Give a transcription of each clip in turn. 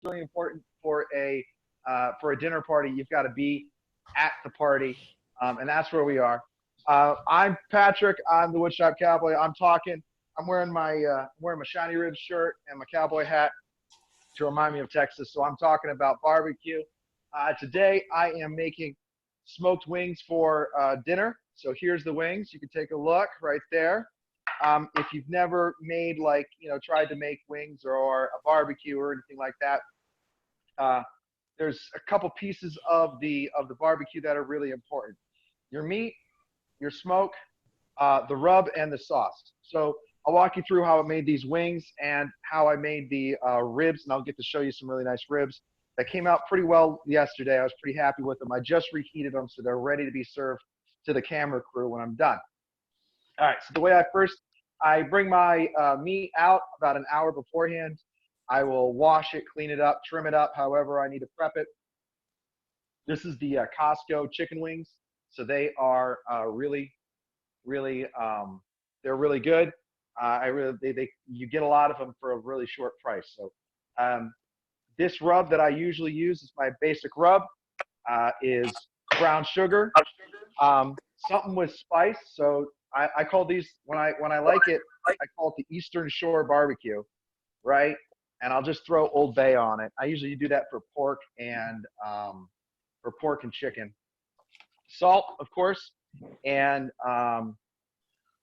really important for a dinner party. You've got to be at the party, and that's where we are. I'm Patrick. I'm the Woodshop Cowboy. I'm wearing my Shiny Ribs shirt and my cowboy hat to remind me of Texas. So I'm talking about barbecue. Today I am making smoked wings for dinner. So here's the wings. You can take a look right there. If you've never made tried to make wings or a barbecue or anything like that, uh, there's a couple pieces of the barbecue that are really important. Your meat, your smoke, the rub, and the sauce. So I'll walk you through how I made these wings and how I made the ribs, and I'll get to show you some really nice ribs that came out pretty well yesterday. I was pretty happy with them. I just reheated them, so they're ready to be served to the camera crew when I'm done. All right, so the way I bring my meat out about an hour beforehand. I will wash it, clean it up, trim it up, however I need to prep it. This is the Costco chicken wings, so they are really, they're really good. You get a lot of them for a really short price. So this rub that I usually use is my basic rub, is brown sugar, something with spice. So I call these, when I like it, I call it the Eastern Shore barbecue, right? And I'll just throw Old Bay on it. I usually do that for pork and chicken. Salt, of course, and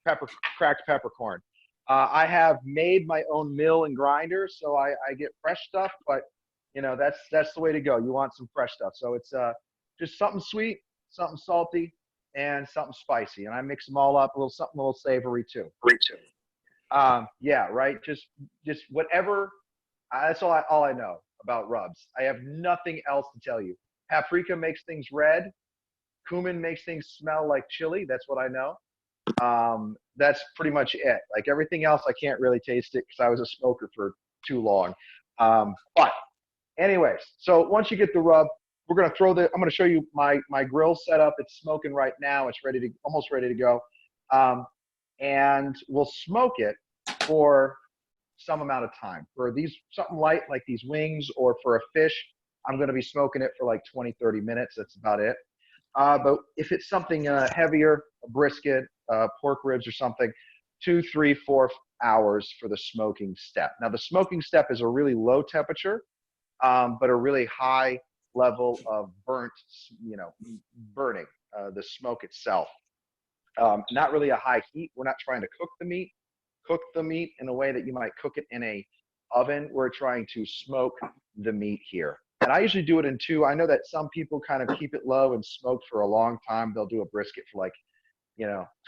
cracked peppercorn. I have made my own mill and grinder, so I get fresh stuff, but that's the way to go. You want some fresh stuff. So it's just something sweet, something salty, and something spicy, and I mix them all up, something a little savory too. Yeah, right. Just whatever. That's all I know about rubs. I have nothing else to tell you. Paprika makes things red. Cumin makes things smell like chili. That's what I know. That's pretty much it. Like everything else, I can't really taste it because I was a smoker for too long. But anyways, so once you get the rub, I'm going to show you my grill setup. It's smoking right now. It's almost ready to go. And we'll smoke it for some amount of time. For something light like these wings or for a fish, I'm going to be smoking it for like 20, 30 minutes. That's about it. But if it's something heavier, a brisket, pork ribs or something, 2, 3, 4 hours for the smoking step. Now the smoking step is a really low temperature, but a really high level of burning, the smoke itself. Not really a high heat. We're not trying to cook the meat in a way that you might cook it in a oven. We're trying to smoke the meat here. And I usually do it in two. I know that some people kind of keep it low and smoke for a long time. They'll do a brisket for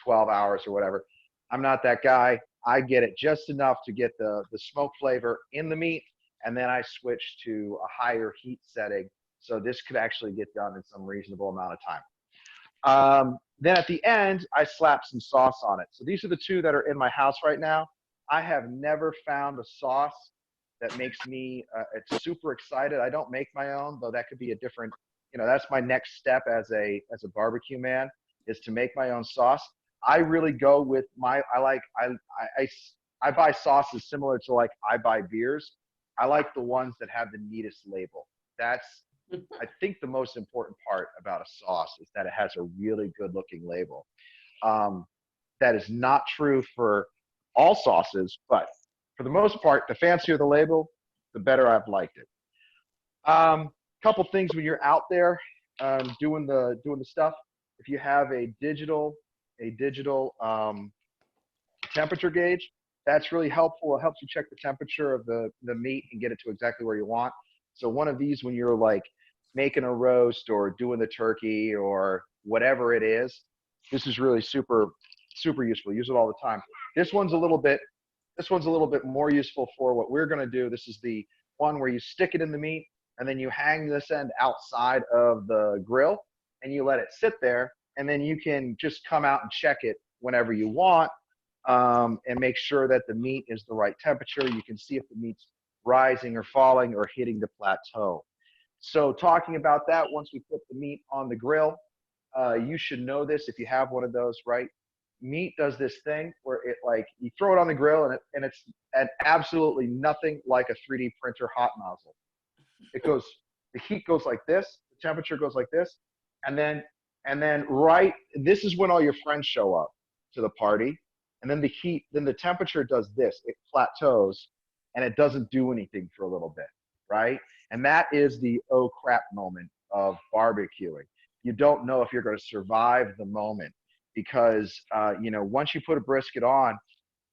12 hours or whatever. I'm not that guy. I get it just enough to get the smoke flavor in the meat, and then I switch to a higher heat setting. So this could actually get done in some reasonable amount of time. Then at the end, I slap some sauce on it. So these are the two that are in my house right now. I have never found a sauce that makes me super excited. I don't make my own, though that could be a different, that's my next step as a barbecue man, is to make my own sauce. I really go with I buy sauces similar to I buy beers. I like the ones that have the neatest label. That's, I think, the most important part about a sauce is that it has a really good looking label. That is not true for all sauces, but for the most part, the fancier the label, the better I've liked it. Couple things when you're out there doing the stuff. If you have a digital temperature gauge, that's really helpful. It helps you check the temperature of the meat and get it to exactly where you want. So one of these, when you're making a roast or doing the turkey or whatever it is, this is really super useful. Use it all the time. This one's a little bit more useful for what we're going to do. This is the one where you stick it in the meat and then you hang this end outside of the grill and you let it sit there, and then you can just come out and check it whenever you want, and make sure that the meat is the right temperature. You can see if the meat's rising or falling or hitting the plateau. So talking about that, once we put the meat on the grill, you should know this if you have one of those, right? Meat does this thing where it you throw it on the grill and it's absolutely nothing like a 3D printer hot nozzle. It goes, the heat goes like this, the temperature goes like this, and then right, this is when all your friends show up to the party, and then the heat, then the temperature does this, it plateaus, and it doesn't do anything for a little bit, right? And that is the oh crap moment of barbecuing. You don't know if you're going to survive the moment because once you put a brisket on,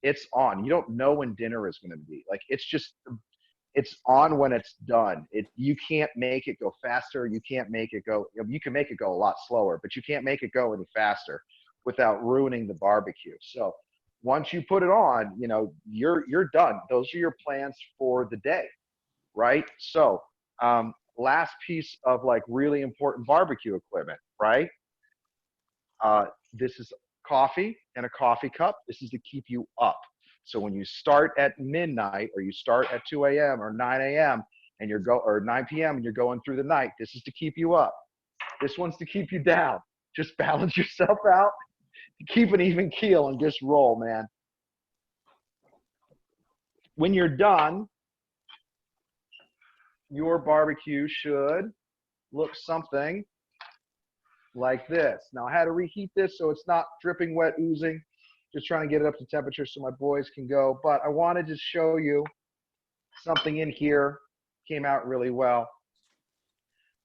it's on. You don't know when dinner is going to be. Like it's on when it's done. You can't make it go faster. You can't make it go. You can make it go a lot slower, but you can't make it go any faster without ruining the barbecue. So once you put it on, you're done. Those are your plans for the day, right? So last piece of like really important barbecue equipment, right? This is coffee and a coffee cup. This is to keep you up. So when you start at midnight or you start at 2 a.m. or 9 a.m. and or 9 p.m. and you're going through the night, this is to keep you up. This one's to keep you down. Just balance yourself out, keep an even keel, and just roll, man. When you're done, your barbecue should look something like this. Now I had to reheat this so it's not dripping wet, oozing. Just trying to get it up to temperature so my boys can go. But I wanted to show you something in here. Came out really well.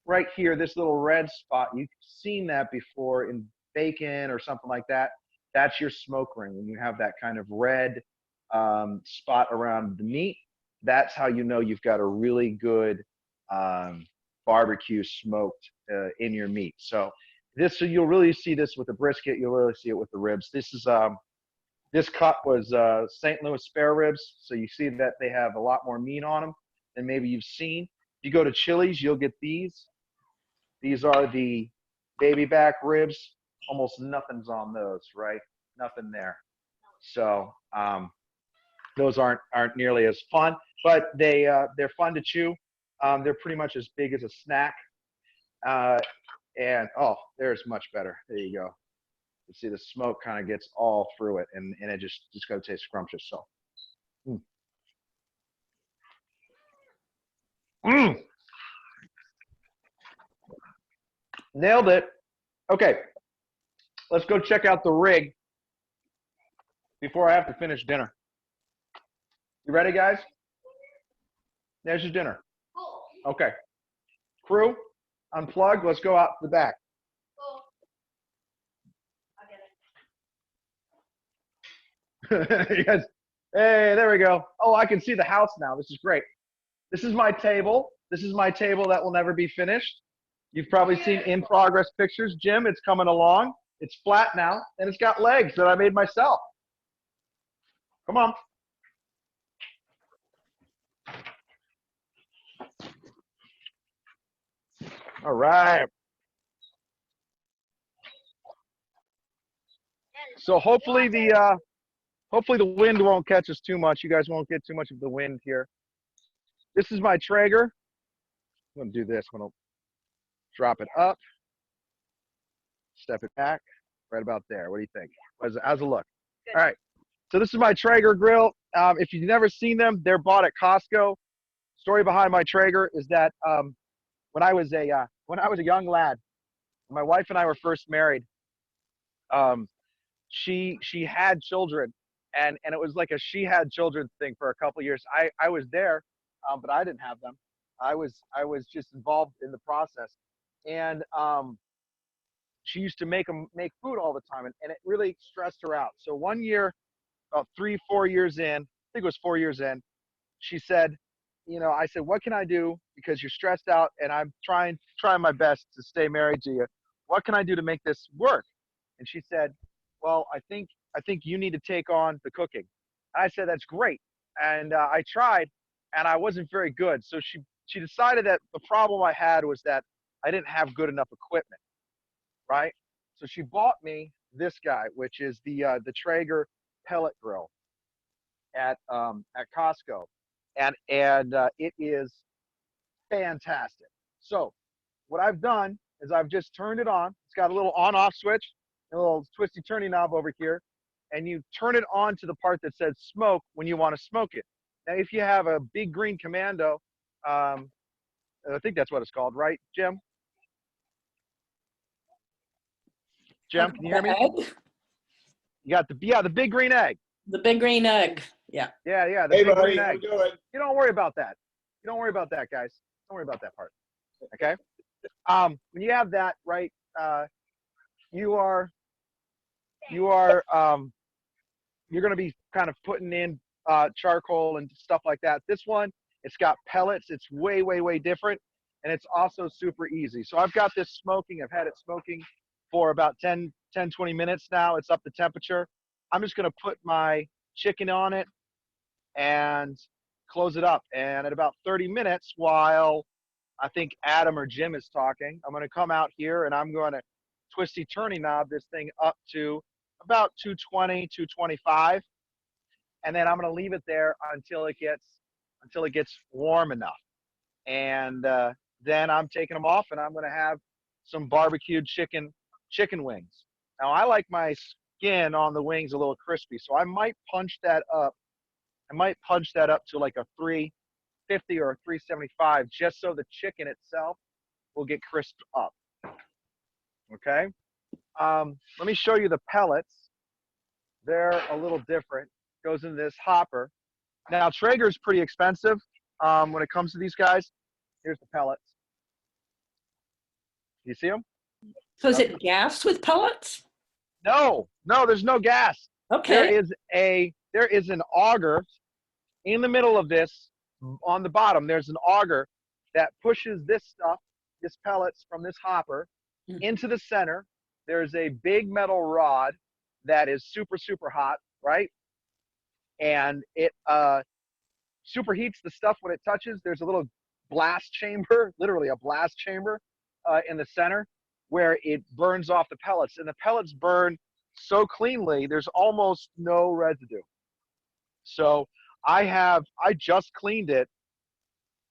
Right here, this little red spot, you've seen that before in bacon or something like that. That's your smoke ring. When you have that kind of red spot around the meat, that's how you know you've got a really good barbecue smoked in your meat. So you'll really see this with the brisket. You'll really see it with the ribs. This cut was St. Louis spare ribs, so you see that they have a lot more meat on them than maybe you've seen. If you go to Chili's, you'll get these. These are the baby back ribs. Almost nothing's on those, right? Nothing there. So those aren't nearly as fun, but they're fun to chew. They're pretty much as big as a snack. And oh, there's much better. There you go. You see the smoke kind of gets all through it, and it just going to taste scrumptious. So, nailed it. Okay, let's go check out the rig before I have to finish dinner. You ready, guys? There's your dinner. Okay, crew, unplug. Let's go out the back. You guys, hey, there we go. Oh, I can see the house now. This is great. This is my table. This is my table that will never be finished. You've probably seen in progress pictures. Jim, it's coming along. It's flat now, and it's got legs that I made myself. Come on. All right. So hopefully the wind won't catch us too much. You guys won't get too much of the wind here. This is my Traeger. I'm going to do this. I'm going to drop it up, step it back, right about there. What do you think? How's it look? Good. All right. So this is my Traeger grill. If you've never seen them, they're bought at Costco. Story behind my Traeger is that when I was a young lad, my wife and I were first married. She had children, and it was like a she had children thing for a couple of years. I was there, but I didn't have them. I was just involved in the process, and she used to make food all the time, and it really stressed her out. So one year, about 3-4 years in, I think it was 4 years in, she said, I said, what can I do? Because you're stressed out and I'm trying my best to stay married to you. What can I do to make this work? And she said, well, I think you need to take on the cooking. I said, that's great. And I tried and I wasn't very good. So she decided that the problem I had was that I didn't have good enough equipment, right? So she bought me this guy, which is the Traeger pellet grill at Costco. And it is fantastic. So what I've done is I've just turned it on. It's got a little on-off switch, a little twisty-turny knob over here, and you turn it on to the part that says smoke when you want to smoke it. Now, if you have a big green Commando, I think that's what it's called, right, Jim? Jim, Okay, can you hear the me? egg? You got the big green egg. The big green egg. Yeah. Yeah, the Hey, big buddy, green how egg. you doing? You don't worry about that. You don't worry about that, guys. Don't worry about that part. Okay. When you have that, right, you are you're going to be kind of putting in charcoal and stuff like that. This one, it's got pellets. It's way different, and it's also super easy. So I've got this smoking. I've had it smoking for about 10, 20 minutes now. It's up to temperature. I'm just going to put my chicken on it and close it up. And at about 30 minutes, while I think Adam or Jim is talking, I'm going to come out here and I'm going to twisty turny knob this thing up to about 220, 225, and then I'm going to leave it there until it gets warm enough. And then I'm taking them off, and I'm going to have some barbecued chicken wings. Now I like my skin on the wings a little crispy, so I might punch that up. I might punch that up to like a 350 or a 375, just so the chicken itself will get crisped up. Okay. Let me show you the pellets. They're a little different. Goes in this hopper. Now Traeger's pretty expensive when it comes to these guys. Here's the pellets. You see them? So is it gas with pellets? No, there's no gas. Okay. There is an auger in the middle of this. On the bottom, there's an auger that pushes this pellets from this hopper into the center. There's a big metal rod that is super hot, right? And it superheats the stuff when it touches. There's a little blast chamber, literally a blast chamber in the center where it burns off the pellets. And the pellets burn so cleanly, there's almost no residue. So I just cleaned it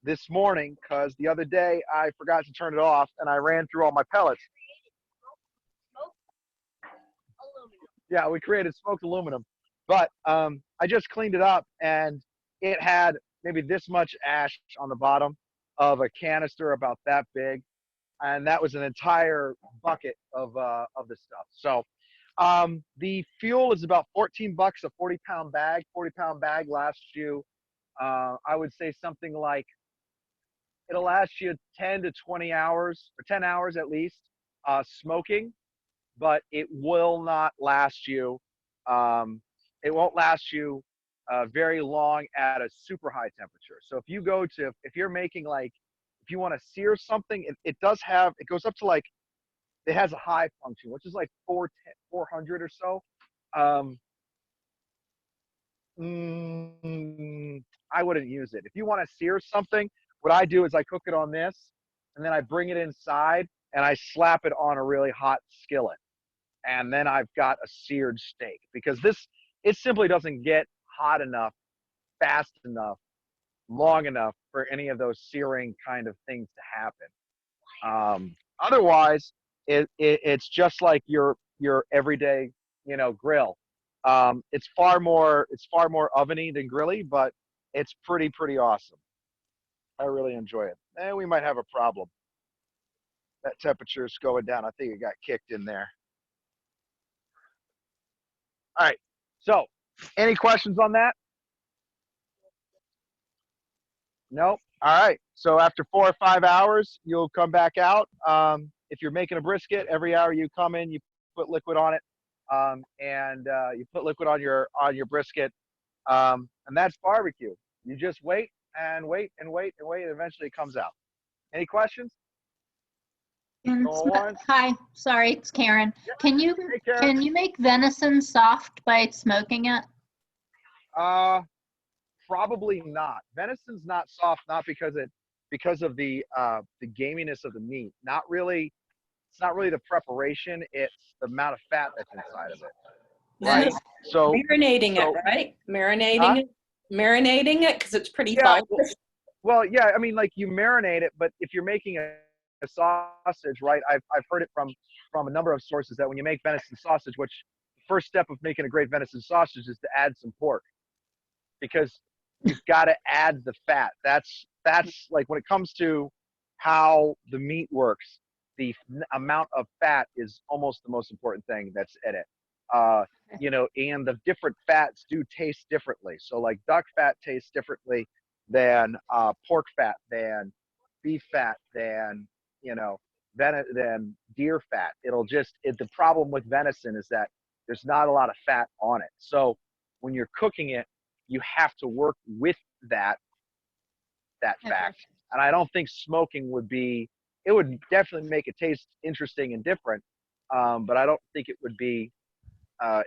this morning because the other day I forgot to turn it off and I ran through all my pellets. Yeah, we created smoked aluminum, but I just cleaned it up and it had maybe this much ash on the bottom of a canister about that big, and that was an entire bucket of this stuff. So the fuel is about $14 a 40-pound bag. 40-pound bag lasts you, I would say something like, it'll last you 10 to 20 hours, or 10 hours at least, smoking, but it will not last you, it won't last you very long at a super high temperature. So if you're making like, if you want to sear something, it goes up to like, it has a high function, which is like 400 or so. I wouldn't use it. If you want to sear something, what I do is I cook it on this, and then I bring it inside, and I slap it on a really hot skillet. And then I've got a seared steak, because it simply doesn't get hot enough, fast enough, long enough for any of those searing kind of things to happen. Otherwise, it's just like your everyday, grill. It's far more oveny than grilly, but it's pretty awesome. I really enjoy it. And we might have a problem. That temperature is going down. I think it got kicked in there. All right. So, any questions on that? Nope. All right. So after 4 or 5 hours, you'll come back out. If you're making a brisket, every hour you come in, you put liquid on it, and you put liquid on your brisket, and that's barbecue. You just wait and wait and wait and wait, and eventually it comes out. Any questions? Hi, sorry, it's Karen. Can you make venison soft by smoking it? Probably not. Venison's not soft, not because of the gaminess of the meat. Not really. It's not really the preparation. It's the amount of fat that's inside of it. Right. So marinating it, right? Marinating it because it's pretty fibrous. Well, yeah. I mean, like you marinate it, but if you're making a sausage, right? I've heard it from a number of sources that when you make venison sausage, which the first step of making a great venison sausage is to add some pork, because you've got to add the fat. That's like when it comes to how the meat works. The amount of fat is almost the most important thing that's in it. And the different fats do taste differently. So like duck fat tastes differently than pork fat, than beef fat, than deer fat. The problem with venison is that there's not a lot of fat on it. So when you're cooking it, you have to work with that fact. And I don't think smoking it would definitely make it taste interesting and different. But I don't think it would be,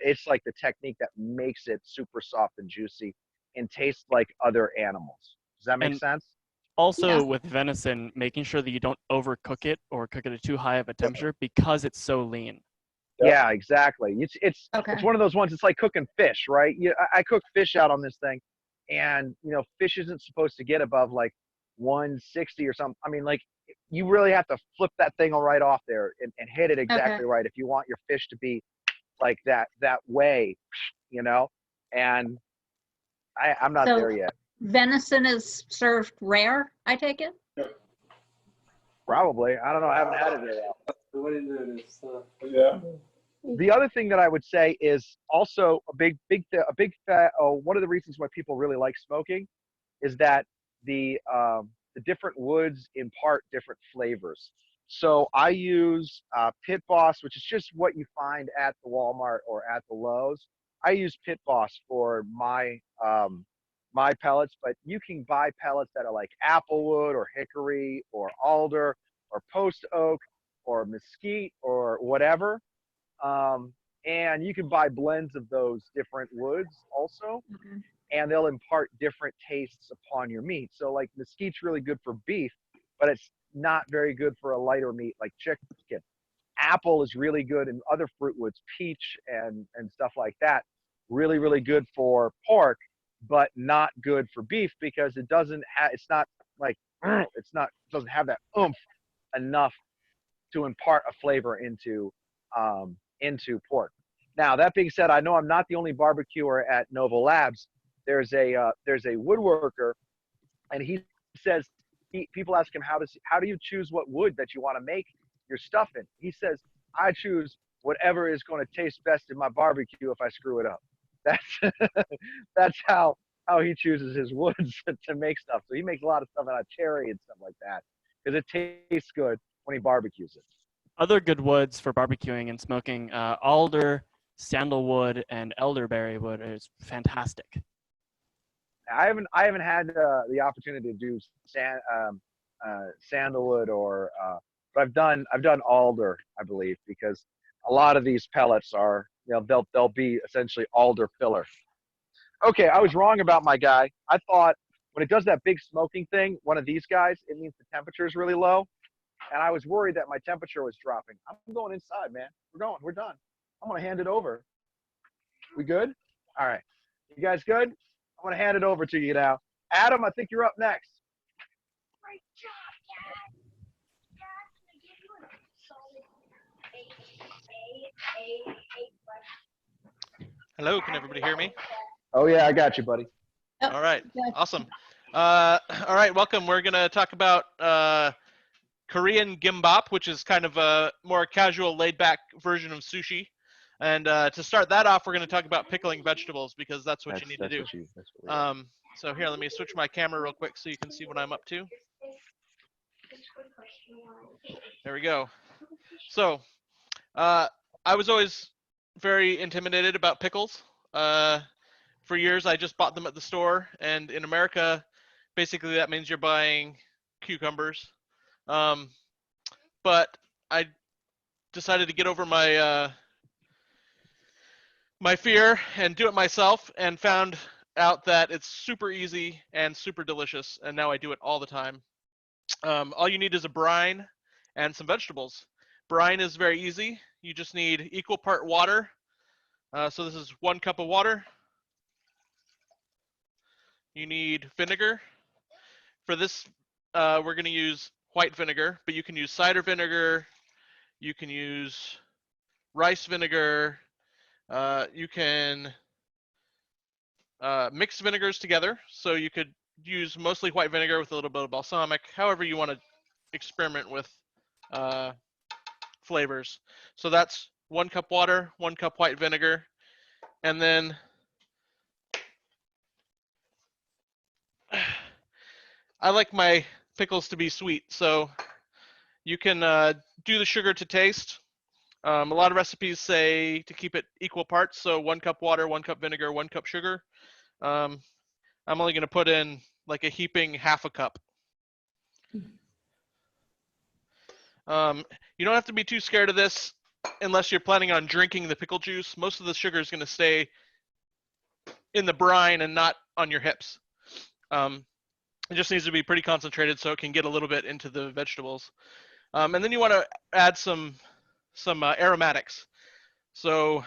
it's like the technique that makes it super soft and juicy and tastes like other animals. Does that make sense? Also, with venison, making sure that you don't overcook it or cook it at too high of a temperature because it's so lean. Yeah, exactly. It's one of those ones. It's like cooking fish, right? I cook fish out on this thing, and fish isn't supposed to get above like 160 or something. I mean, like you really have to flip that thing right off there and hit it exactly right if you want your fish to be like that way, And I'm not there yet. Venison is served rare, I take it? Probably. I don't know. I haven't had it yet. The other thing that I would say is also one of the reasons why people really like smoking is that the different woods impart different flavors. So I use Pit Boss, which is just what you find at the Walmart or at the Lowe's. I use Pit Boss for my pellets, but you can buy pellets that are like applewood or hickory or alder or post oak or mesquite or whatever. And you can buy blends of those different woods also, and they'll impart different tastes upon your meat. So like mesquite's really good for beef, but it's not very good for a lighter meat like chicken. Apple is really good in other fruit woods, peach and stuff like that. Really, really good for pork, but not good for beef because it doesn't have that oomph enough to impart a flavor into pork. Now that being said, I know I'm not the only barbecuer at Nova Labs. There's a woodworker, and he says people ask him how do you choose what wood that you want to make your stuff in. He says, I choose whatever is going to taste best in my barbecue if I screw it up. That's how he chooses his woods to make stuff. So he makes a lot of stuff out of cherry and stuff like that because it tastes good when he barbecues it. Other good woods for barbecuing and smoking, alder, sandalwood, and elderberry wood is fantastic. I haven't had the opportunity to do sandalwood but I've done alder, I believe, because a lot of these pellets are they'll be essentially alder filler. Okay, I was wrong about my guy. I thought when it does that big smoking thing, one of these guys, it means the temperature is really low. And I was worried that my temperature was dropping. I'm going inside, man. We're done. I'm going to hand it over. We good? All right. You guys good? I'm going to hand it over to you now. Adam, I think you're up next. Great job, Dad. Dad, can I give you a solid Hello, can everybody hear me? Oh, yeah, I got you, buddy. All right, awesome. All right, welcome. We're going to talk about Korean gimbap, which is kind of a more casual, laid-back version of sushi. And to start that off, we're going to talk about pickling vegetables because that's what you need to do. So here, let me switch my camera real quick so you can see what I'm up to. There we go. So I was always very intimidated about pickles. For years, I just bought them at the store. And in America, basically that means you're buying cucumbers. But I decided to get over my my fear and do it myself, and found out that it's super easy and super delicious, and now I do it all the time. All you need is a brine and some vegetables. Brine is very easy. You just need equal part water. So this is 1 cup of water. You need vinegar. For this, we're going to use white vinegar, but you can use cider vinegar. You can use rice vinegar. You can mix vinegars together. So you could use mostly white vinegar with a little bit of balsamic, however you want to experiment with flavors. So that's 1 cup water, 1 cup white vinegar, and then I like my pickles to be sweet, so you can do the sugar to taste. A lot of recipes say to keep it equal parts, so 1 cup water, 1 cup vinegar, 1 cup sugar. I'm only going to put in like a heaping half a cup. You don't have to be too scared of this unless you're planning on drinking the pickle juice. Most of the sugar is going to stay in the brine and not on your hips. It just needs to be pretty concentrated so it can get a little bit into the vegetables. And then you want to add some aromatics. So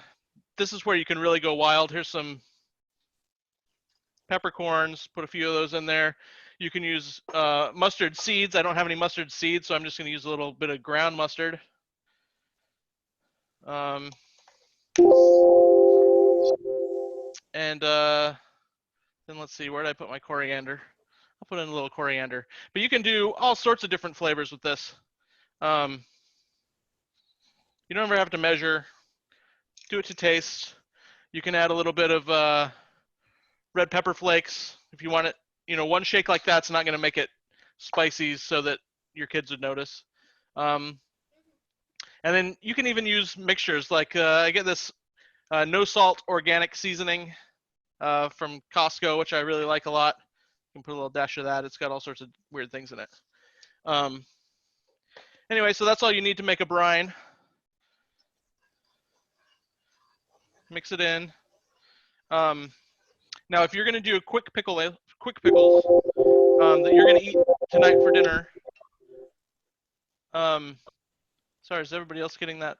this is where you can really go wild. Here's some peppercorns, put a few of those in there. You can use mustard seeds. I don't have any mustard seeds, so I'm just going to use a little bit of ground mustard. And then let's see, where did I put my coriander? I'll put in a little coriander. But you can do all sorts of different flavors with this. You don't ever have to measure. Do it to taste. You can add a little bit of red pepper flakes if you want it. One shake like that's not going to make it spicy so that your kids would notice. And then you can even use mixtures. Like I get this no salt organic seasoning from Costco, which I really like a lot. You can put a little dash of that. It's got all sorts of weird things in it. Anyway, so that's all you need to make a brine. Mix it in. Now, if you're going to do a quick pickles that you're going to eat tonight for dinner. Sorry, is everybody else getting that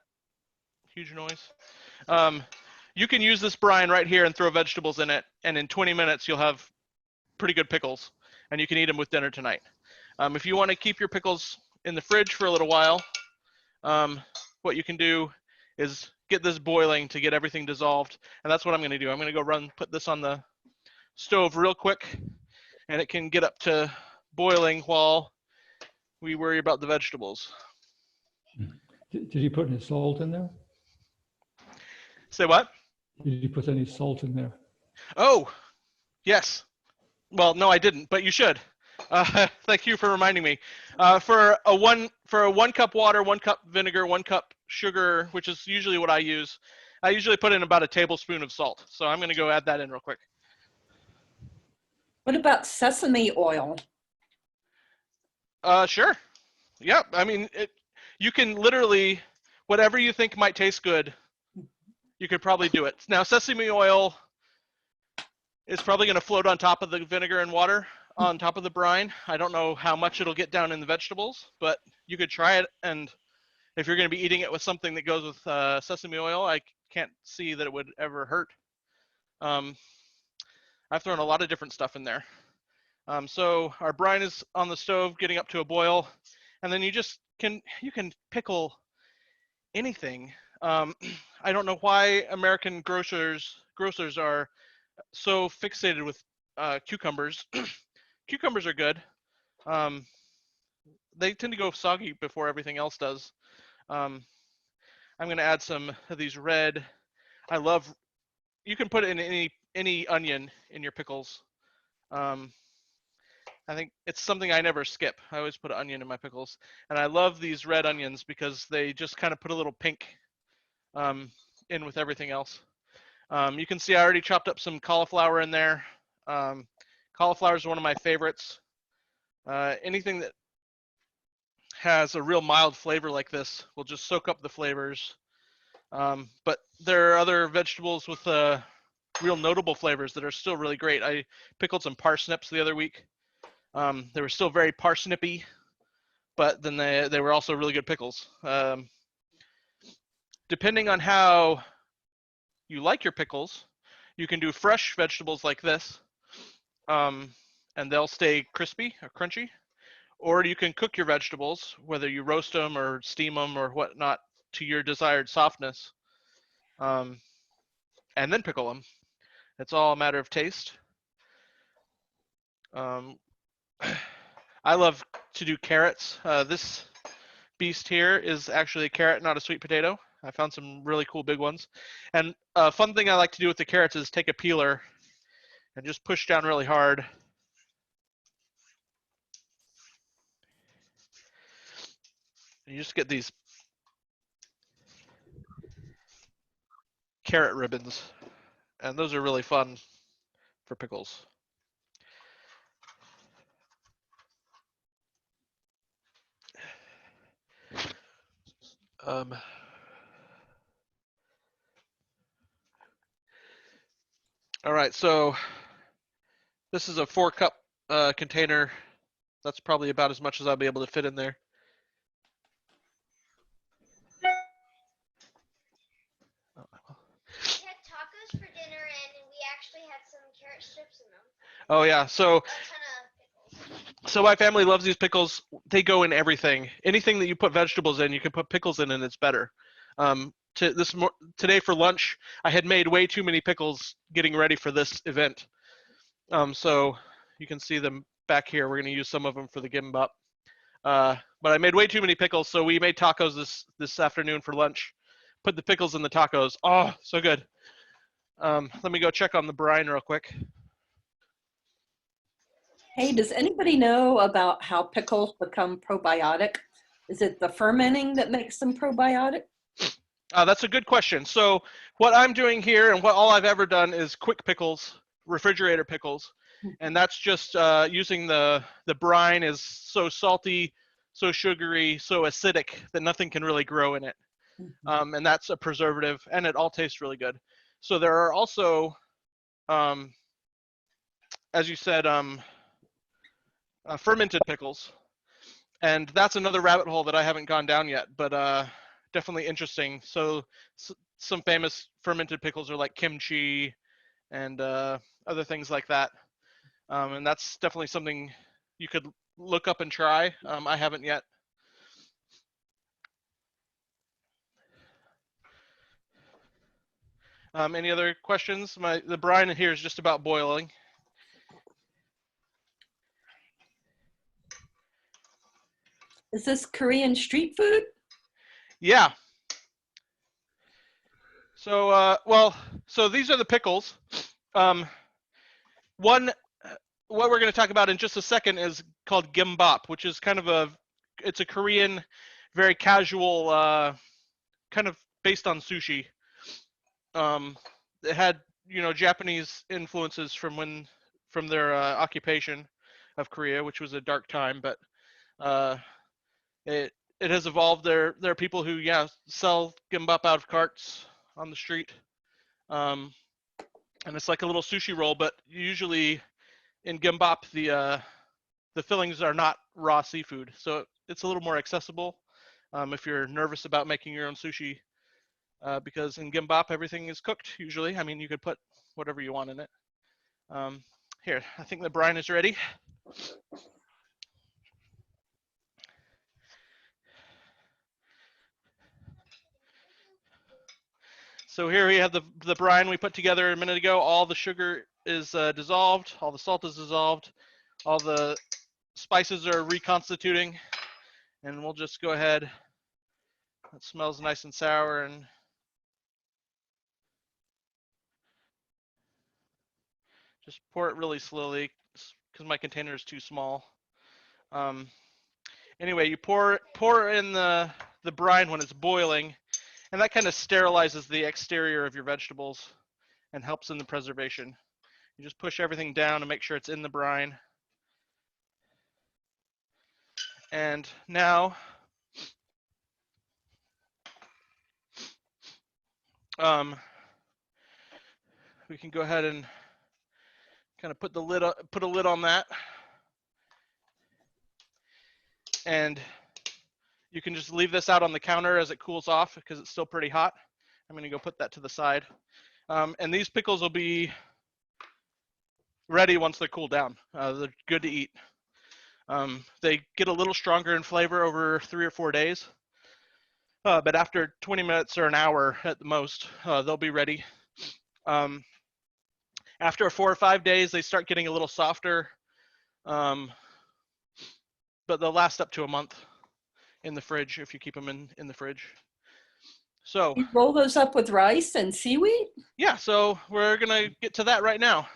huge noise? You can use this brine right here and throw vegetables in it, and in 20 minutes you'll have pretty good pickles, and you can eat them with dinner tonight. If you want to keep your pickles in the fridge for a little while, what you can do is get this boiling to get everything dissolved, and that's what I'm going to do. I'm going to go put this on the stove real quick, and it can get up to boiling while we worry about the vegetables. Did you put any salt in there? Say what? Did you put any salt in there? Oh, yes. Well, no, I didn't, but you should. Thank you for reminding me. For a one cup water, 1 cup vinegar, 1 cup sugar, which is usually what I use put in about a tablespoon of salt. So I'm going to go add that in real quick. What about sesame oil? Sure. Yep. I mean, you can literally, whatever you think might taste good, you could probably do it. Now, sesame oil is probably going to float on top of the vinegar and water on top of the brine. I don't know how much it'll get down in the vegetables, but you could try it. And if you're going to be eating it with something that goes with sesame oil, I can't see that it would ever hurt. I've thrown a lot of different stuff in there. So our brine is on the stove getting up to a boil, and then you can pickle anything. I don't know why American grocers are so fixated with cucumbers. Cucumbers are good. They tend to go soggy before everything else does. I'm going to add some of these red. You can put in any onion in your pickles. I think it's something I never skip. I always put an onion in my pickles. And I love these red onions because they just kind of put a little pink in with everything else. You can see I already chopped up some cauliflower in there. Cauliflower is one of my favorites. Anything that has a real mild flavor like this will just soak up the flavors. But there are other vegetables with real notable flavors that are still really great. I pickled some parsnips the other week. They were still very parsnippy, but then they were also really good pickles. Depending on how you like your pickles, you can do fresh vegetables like this, and they'll stay crispy or crunchy. Or you can cook your vegetables, whether you roast them or steam them or whatnot, to your desired softness, and then pickle them. It's all a matter of taste. I I love to do carrots. This beast here is actually a carrot, not a sweet potato. I found some really cool big ones. And a fun thing I like to do with the carrots is take a peeler and just push down really hard. And you just get these carrot ribbons. And those are really fun for pickles. All right, so this is a 4-cup container. That's probably about as much as I'll be able to fit in there. We had tacos for dinner and we actually had some carrot strips in them. Oh yeah, so A ton of pickles. my family loves these pickles. They go in everything. Anything that you put vegetables in, you can put pickles in, and it's better. Today for lunch, I had made way too many pickles getting ready for this event. So you can see them back here. We're going to use some of them for the gimbap. But I made way too many pickles, so we made tacos this afternoon for lunch. Put the pickles in the tacos. Oh, so good. Let me go check on the brine real quick. Hey, does anybody know about how pickles become probiotic? Is it the fermenting that makes them probiotic? That's a good question. So what I'm doing here, and what all I've ever done, is quick pickles, refrigerator pickles, and that's just using the brine is so salty, so sugary, so acidic that nothing can really grow in it, and that's a preservative, and it all tastes really good. So there are also, as you said, fermented pickles, and that's another rabbit hole that I haven't gone down yet, but definitely interesting. So some famous fermented pickles are like kimchi and other things like that, and that's definitely something you could look up and try. I haven't yet. Any other questions? The brine here is just about boiling. Is this Korean street food? Yeah. So, so these are the pickles. What we're going to talk about in just a second is called gimbap, which is kind of it's a Korean, very casual, kind of based on sushi. It had, Japanese influences from their occupation of Korea, which was a dark time, but it has evolved. There are people who sell gimbap out of carts on the street, and it's like a little sushi roll, but usually in gimbap the fillings are not raw seafood, so it's a little more accessible if you're nervous about making your own sushi, because in gimbap everything is cooked usually. I mean, you could put whatever you want in it. Here, I think the brine is ready. So here we have the brine we put together a minute ago. All the sugar is dissolved, all the salt is dissolved, all the spices are reconstituting, and we'll just go ahead. It smells nice and sour, and just pour it really slowly because my container is too small. Anyway, you pour in the brine when it's boiling, and that kind of sterilizes the exterior of your vegetables and helps in the preservation. You just push everything down and make sure it's in the brine. And now we can go ahead and kind of put a lid on that, and you can just leave this out on the counter as it cools off because it's still pretty hot. I'm going to go put that to the side, and these pickles will be ready once they're cooled down. They're good to eat. They get a little stronger in flavor over 3 or 4 days, but after 20 minutes or an hour at the most, they'll be ready. After 4 or 5 days, they start getting a little softer. but they'll last up to a month in the fridge if you keep them in the fridge. So You roll those up with rice and seaweed? yeah, so we're gonna get to that right now.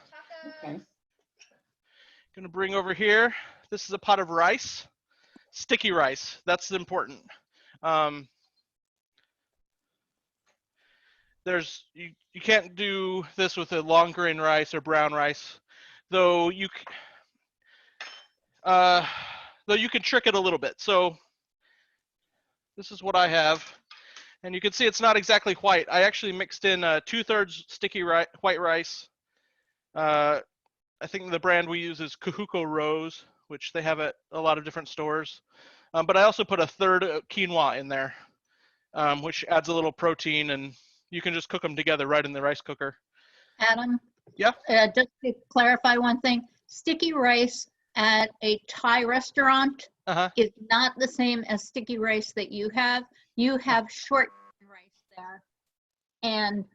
Okay. Gonna bring over here. This is a pot of rice, sticky rice. That's important. You can't do this with a long grain rice or brown rice, though you can trick it a little bit. So this is what I have, and you can see it's not exactly white. I actually mixed in 2/3 sticky white rice. I think the brand we use is Kahuko Rose, which they have at a lot of different stores. But I also put 1/3 quinoa in there, which adds a little protein, and you can just cook them together right in the rice cooker. Adam? Yeah? Just to clarify one thing, sticky rice at a Thai restaurant Uh-huh. is not the same as sticky rice that you have. You have short rice there, and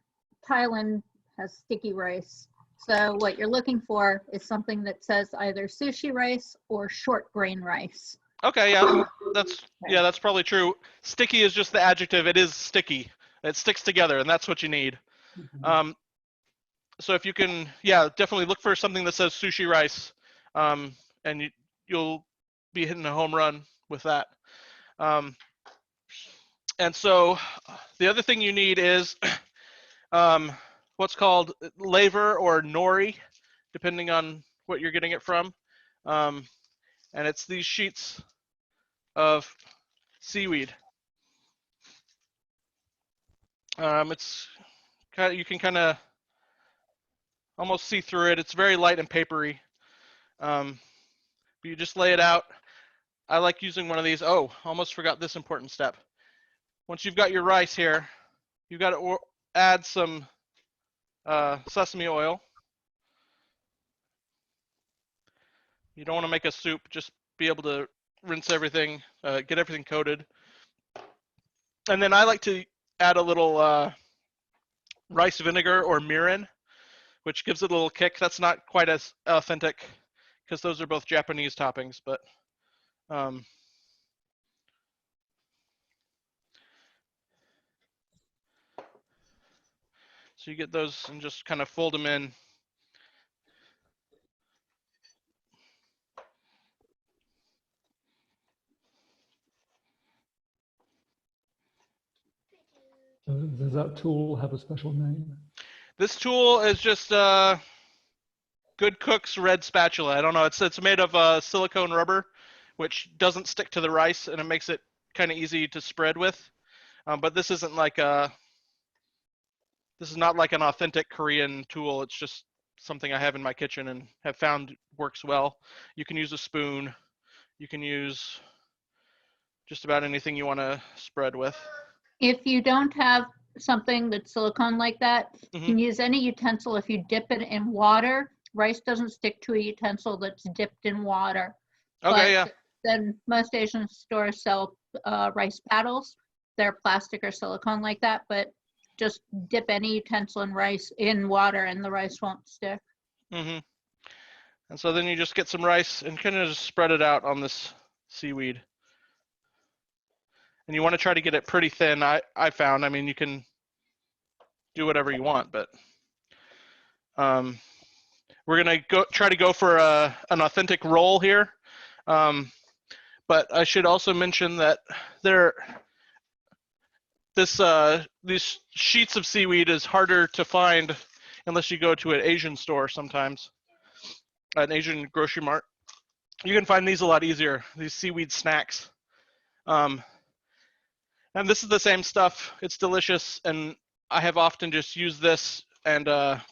Thailand has sticky rice. So what you're looking for is something that says either sushi rice or short grain rice. Okay, yeah, that's probably true. Sticky is just the adjective. It is sticky. It sticks together, and that's what you need. So if you can, yeah, definitely look for something that says sushi rice, and you'll be hitting a home run with that. And so the other thing you need is what's called laver or nori, depending on what you're getting it from. And it's these sheets of seaweed. It's kind of, you can kind of almost see through it. It's very light and papery. But you just lay it out. I like using one of these. Oh, almost forgot this important step. Once you've got your rice here, you've got to add some sesame oil. You don't want to make a soup, just be able to rinse everything, get everything coated. And then I like to add a little rice vinegar or mirin, which gives it a little kick. That's not quite as authentic because those are both Japanese toppings, but so you get those and just kind of fold them in. So does that tool have a special name? This tool is just Good Cook's red spatula. I don't know. It's made of silicone rubber, which doesn't stick to the rice, and it makes it kind of easy to spread with. But this isn't like this is not like an authentic Korean tool. It's just something I have in my kitchen and have found works well. You can use a spoon. You can use just about anything you want to spread with. If you don't have something that's silicone like that, you Mhm. can use any utensil. If you dip it in water, rice doesn't stick to a utensil that's dipped in water. Okay, But yeah. then most Asian stores sell rice paddles. They're plastic or silicone like that, but just dip any utensil in rice in water and the rice won't stick. Mm-hmm. And so then you just get some rice and kind of just spread it out on this seaweed. And you want to try to get it pretty thin. I found. I mean, you can do whatever you want, but we're gonna try to go for an authentic roll here. But I should also mention that these sheets of seaweed is harder to find unless you go to an Asian store sometimes, an Asian grocery mart. You can find these a lot easier, these seaweed snacks. And this is the same stuff. It's delicious, and I have often just used this and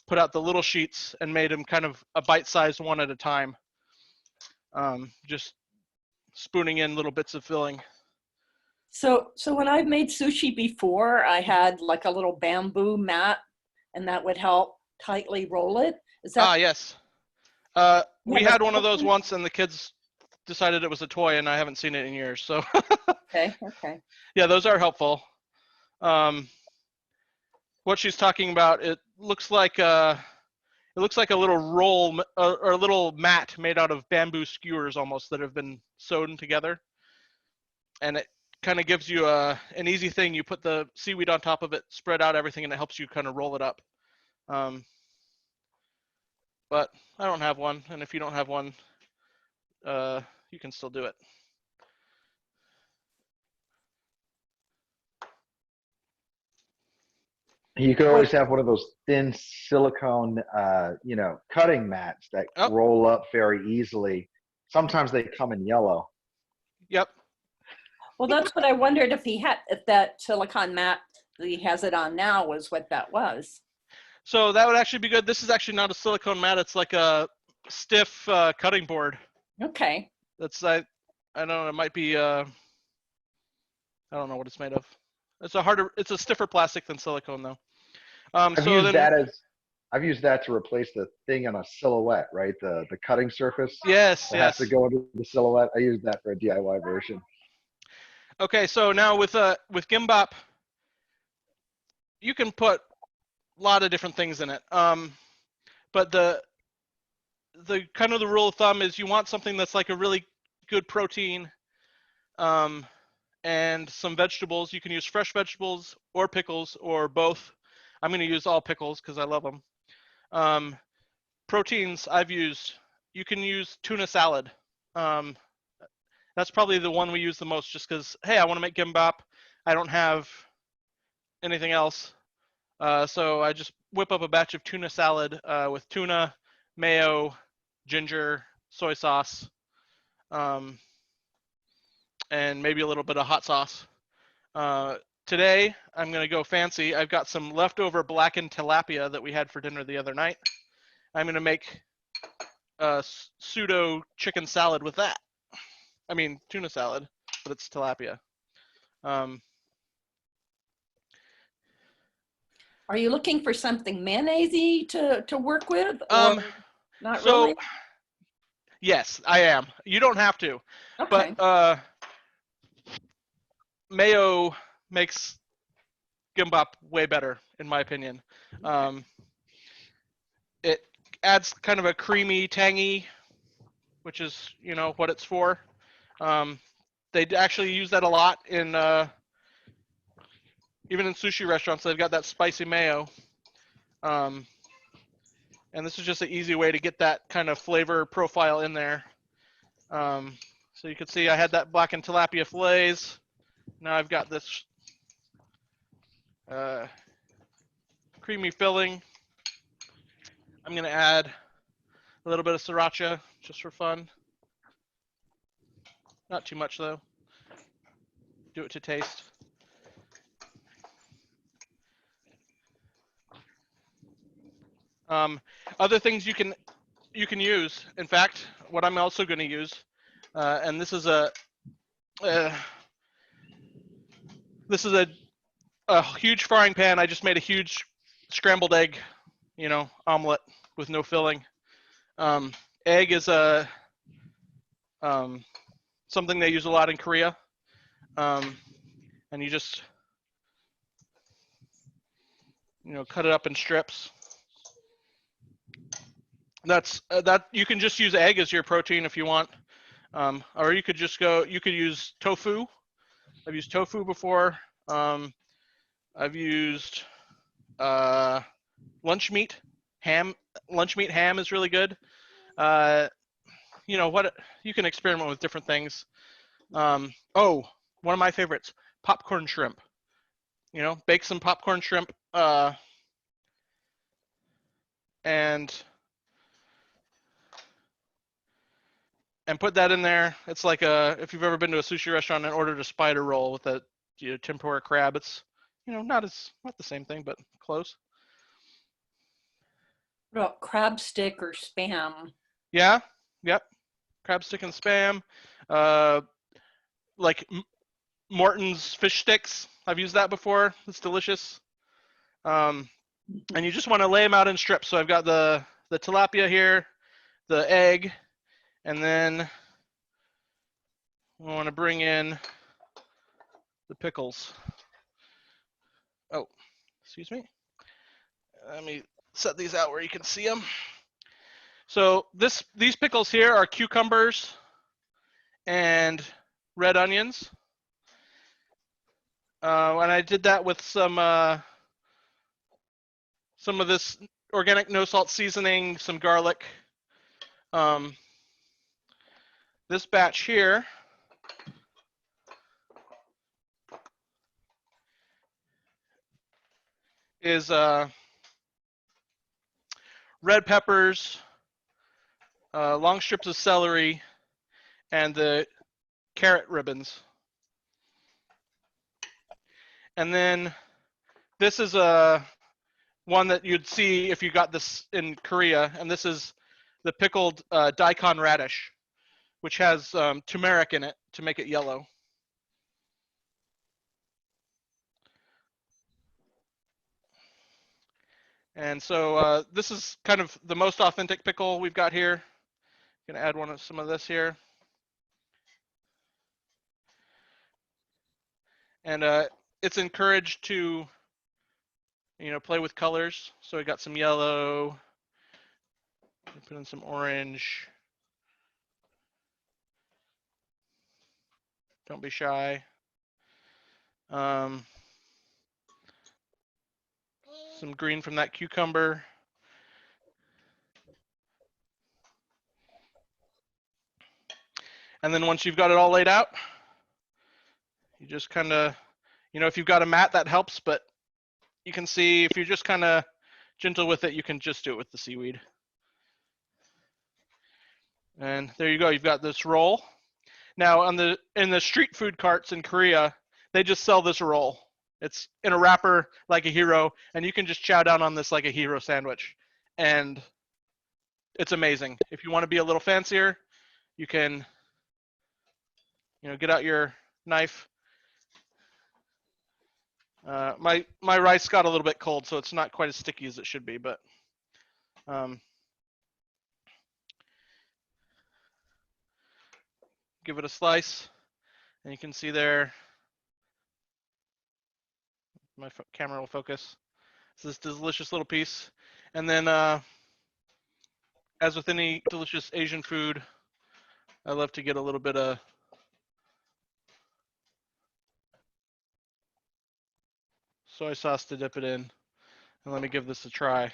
put out the little sheets and made them kind of a bite-sized one at a time. Just spooning in little bits of filling. So when I've made sushi before, I had like a little bamboo mat, and that would help tightly roll it. Is that? Yes. We Yeah, had one of those once, and the kids decided it was a toy, and I haven't seen it in years. So Okay. yeah, those are helpful. What she's talking about, it looks like It looks like a little roll or a little mat made out of bamboo skewers almost that have been sewn together. And it kind of gives you an easy thing. You put the seaweed on top of it, spread out everything, and it helps you kind of roll it up. But I don't have one, and if you don't have one, you can still do it. You could always have one of those thin silicone, cutting mats that Oh. roll up very easily. Sometimes they come in yellow. Yep. Well, that's what I wondered if that silicone mat that he has it on now was what that was. So that would actually be good. This is actually not a silicone mat. It's like a stiff cutting board. Okay. That's I don't know. It might be I don't know what it's made of. It's a stiffer plastic than silicone though. I've used that to replace the thing on a silhouette, right? The cutting surface Yes, that yes. has to go into the silhouette. I use that for a DIY version. Okay, so now with Gimbop, you can put a lot of different things in it. But the kind of the rule of thumb is you want something that's like a really good protein, and some vegetables. You can use fresh vegetables or pickles or both. I'm going to use all pickles because I love them. Proteins you can use tuna salad. That's probably the one we use the most just because, hey, I want to make gimbap. I don't have anything else. So I just whip up a batch of tuna salad with tuna, mayo, ginger, soy sauce, and maybe a little bit of hot sauce. Today, I'm going to go fancy. I've got some leftover blackened tilapia that we had for dinner the other night. I'm going to make a pseudo chicken salad with that. I mean, tuna salad, but it's tilapia. Are you looking for something mayonnaise-y to work with, or not really? Yes, I am. You don't have to, Okay. but mayo makes gimbap way better, in my opinion. It adds kind of a creamy, tangy, which is what it's for. They actually use that a lot in even in sushi restaurants. They've got that spicy mayo, and this is just an easy way to get that kind of flavor profile in there. So you can see I had that blackened tilapia fillets. Now I've got this creamy filling. I'm going to add a little bit of sriracha just for fun. Not too much though. Do it to taste. Other things you can use. In fact, what I'm also going to use, and this is a huge frying pan. I just made a huge scrambled egg, omelet with no filling. Egg is something they use a lot in Korea, and you just cut it up in strips. That's that. You can just use egg as your protein if you want, or you could use tofu. I've used tofu before. I've used lunch meat ham. Lunch meat ham is really good. You can experiment with different things. One of my favorites, popcorn shrimp. Bake some popcorn shrimp and put that in there. It's like if you've ever been to a sushi restaurant and ordered a spider roll with a tempura crab, it's not the same thing, but close. What about crab stick or spam? Yeah, yep. Crab stick and spam. Like Morton's fish sticks. I've used that before. It's delicious. And you just want to lay them out in strips. So I've got the tilapia here, the egg, and then we want to bring in the pickles. Oh, excuse me. Let me set these out where you can see them. So these pickles here are cucumbers and red onions. And I did that with some of this organic no salt seasoning, some garlic. This batch here is red peppers, long strips of celery, and the carrot ribbons. And then this is one that you'd see if you got this in Korea, and this is the pickled daikon radish, which has turmeric in it to make it yellow. And so this is kind of the most authentic pickle we've got here. Gonna add some of this here. And it's encouraged to, play with colors. So we got some yellow, put in some orange. Don't be shy. Some green from that cucumber. And then once you've got it all laid out, you just kind of, if you've got a mat, that helps, but you can see if you're just kind of gentle with it, you can just do it with the seaweed. And there you go, you've got this roll. Now in the street food carts in Korea, they just sell this roll. It's in a wrapper like a hero, and you can just chow down on this like a hero sandwich. And it's amazing. If you want to be a little fancier, you can, get out your knife. My rice got a little bit cold, so it's not quite as sticky as it should be, but give it a slice, and you can see there, my camera will focus. It's this delicious little piece. And then, as with any delicious Asian food, I love to get a little bit of soy sauce to dip it in. And let me give this a try.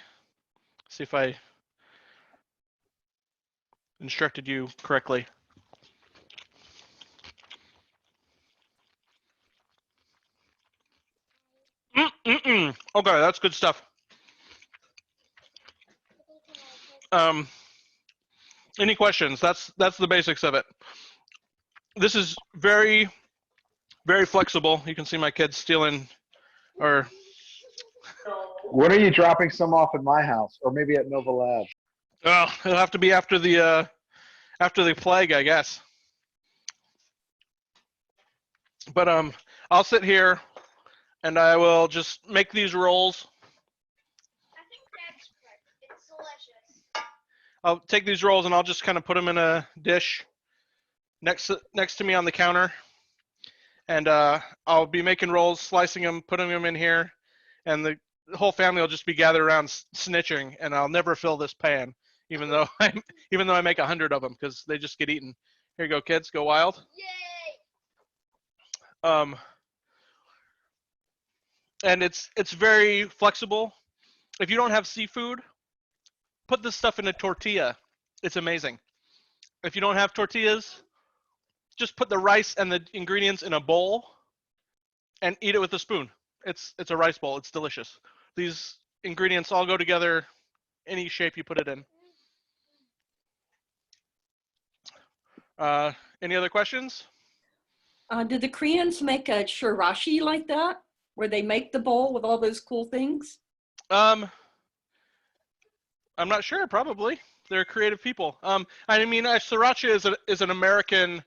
See if I instructed you correctly. Okay, that's good stuff. Any questions? That's the basics of it. This is very, very flexible. You can see my kids stealing, or When are you dropping some off at my house, or maybe at Nova Lab? it'll have to be after the plague, I guess. But I'll sit here, and I will just make these rolls. I think that's right. It's delicious. I'll take these rolls and I'll just kind of put them in a dish next to me on the counter, and I'll be making rolls, slicing them, putting them in here, and the whole family will just be gathered around snitching, and I'll never fill this pan, even though I make 100 of them, because they just get eaten. Here you go, kids, go wild. Yay! And it's very flexible. If you don't have seafood, put this stuff in a tortilla. It's amazing. If you don't have tortillas, just put the rice and the ingredients in a bowl and eat it with a spoon. It's a rice bowl. It's delicious. These ingredients all go together any shape you put it in. Any other questions? Did the Koreans make a shirashi like that, where they make the bowl with all those cool things? I'm not sure. Probably. They're creative people. I mean, sriracha is an American,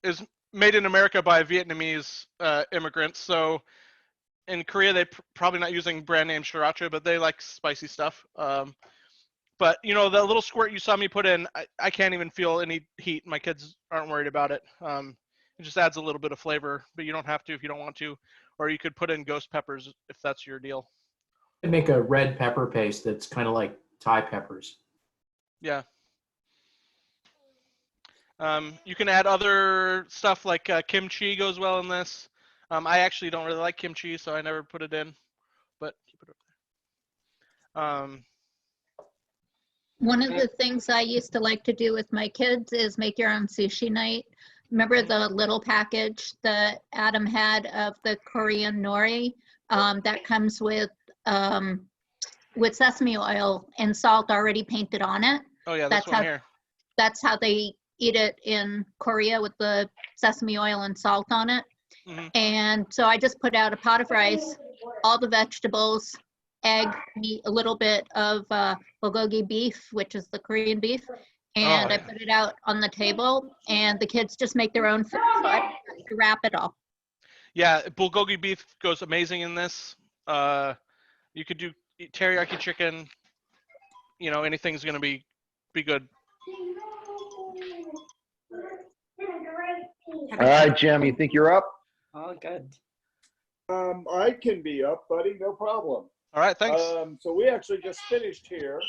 is made in America by Vietnamese immigrants. So in Korea, they probably not using brand name sriracha, but they like spicy stuff. But the little squirt you saw me put in, I can't even feel any heat. My kids aren't worried about it. It just adds a little bit of flavor, but you don't have to if you don't want to. Or you could put in ghost peppers if that's your deal. make a red pepper paste that's kind of like Thai peppers. Yeah. You can add other stuff like kimchi goes well in this. I actually don't really like kimchi, so I never put it in. But keep it up there. One of the things I used to like to do with my kids is make your own sushi night. Remember the little package that Adam had of the Korean nori that comes with sesame oil and salt already painted on it? Oh yeah, That's this one how here. that's how they eat it in Korea, with the sesame oil and salt on it. Mhm. And so I just put out a pot of rice, all the vegetables, egg, meat, a little bit of bulgogi beef, which is the Korean beef. And I yeah. put it out on the table, and the kids just make their own food. So I don't have to wrap it all. Yeah, bulgogi beef goes amazing in this. You could do teriyaki chicken. You know, anything's gonna be good. All right, Jim, you think you're up? Oh, good. I can be up, buddy. No problem. All right, thanks. So we actually just finished here.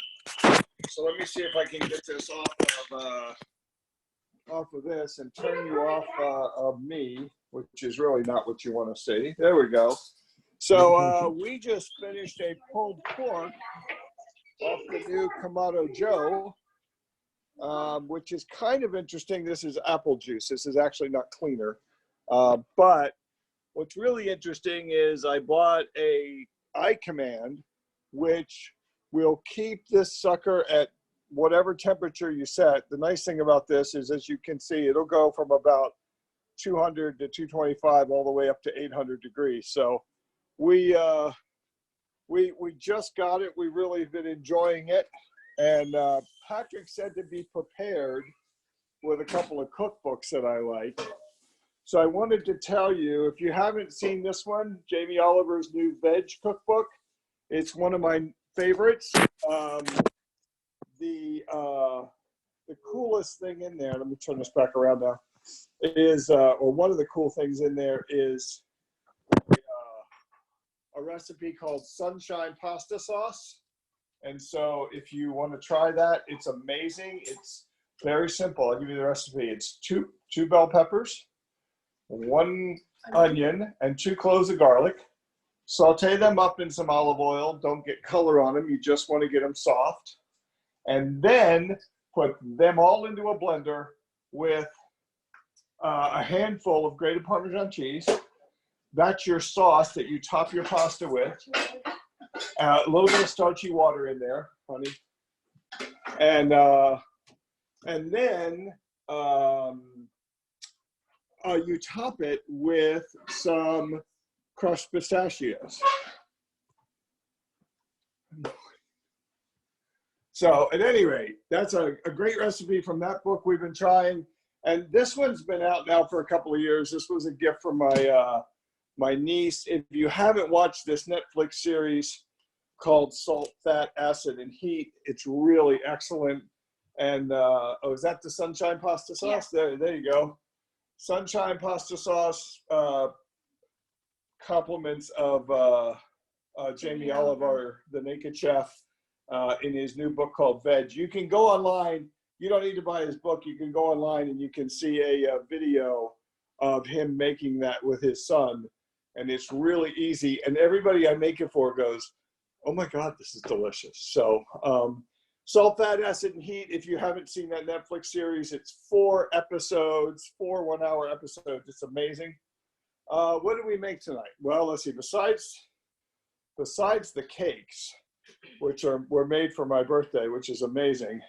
So let me see if I can get this off of this and turn you off of me, which is really not what you want to see. There we go. So we just finished a pulled pork off the new Kamado Joe, which is kind of interesting. This is apple juice. This is actually not cleaner. But what's really interesting is I bought a iCommand, which will keep this sucker at whatever temperature you set. The nice thing about this is, as you can see, it'll go from about 200 to 225 all the way up to 800 degrees. So we just got it. We really have been enjoying it. And Patrick said to be prepared with a couple of cookbooks that I like. So I wanted to tell you, if you haven't seen this one, Jamie Oliver's new veg cookbook, it's one of my favorites. The coolest thing in there, let me turn this back around now, is, or one of the cool things in there is a recipe called Sunshine Pasta Sauce. And so if you want to try that, it's amazing. It's very simple. I'll give you the recipe. It's two bell peppers, 1 onion, and 2 cloves of garlic. Saute them up in some olive oil. Don't get color on them. You just want to get them soft. And then put them all into a blender with a handful of grated Parmesan cheese. That's your sauce that you top your pasta with. A little bit of starchy water in there, honey. And then you top it with some crushed pistachios. So at any rate, that's a great recipe from that book we've been trying. And this one's been out now for a couple of years. This was a gift from my niece. If you haven't watched this Netflix series called Salt, Fat, Acid, and Heat, it's really excellent. And oh, is that the Sunshine Pasta Sauce? Yeah. There you go. Sunshine Pasta Sauce, compliments of Jamie Oliver, the Naked Chef, in his new book called Veg. You can go online. You don't need to buy his book. You can go online and you can see a video of him making that with his son. And it's really easy. And everybody I make it for goes, oh my God, this is delicious. So Salt, Fat, Acid, and Heat. If you haven't seen that Netflix series, it's 4 episodes, 4 one-hour episodes. It's amazing. What did we make tonight? Well, let's see. Besides the cakes, which were made for my birthday, which is amazing,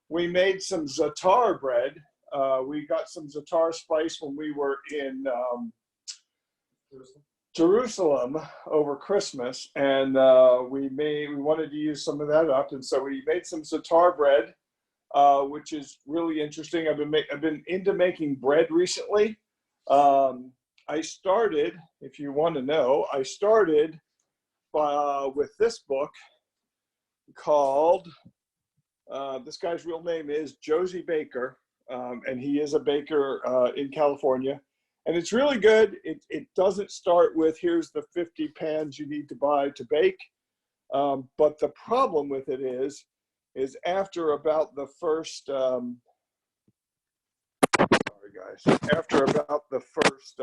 we made some za'atar bread. We got some za'atar spice when we were in Jerusalem over Christmas, and we wanted to use some of that up, and so we made some za'atar bread, which is really interesting. I've been into making bread recently. I started, if you want to know, with this book called, this guy's real name is Josie Baker, and he is a baker in California. And it's really good. It doesn't start with, here's the 50 pans you need to buy to bake. But the problem with it is after about the first, sorry guys, after about the first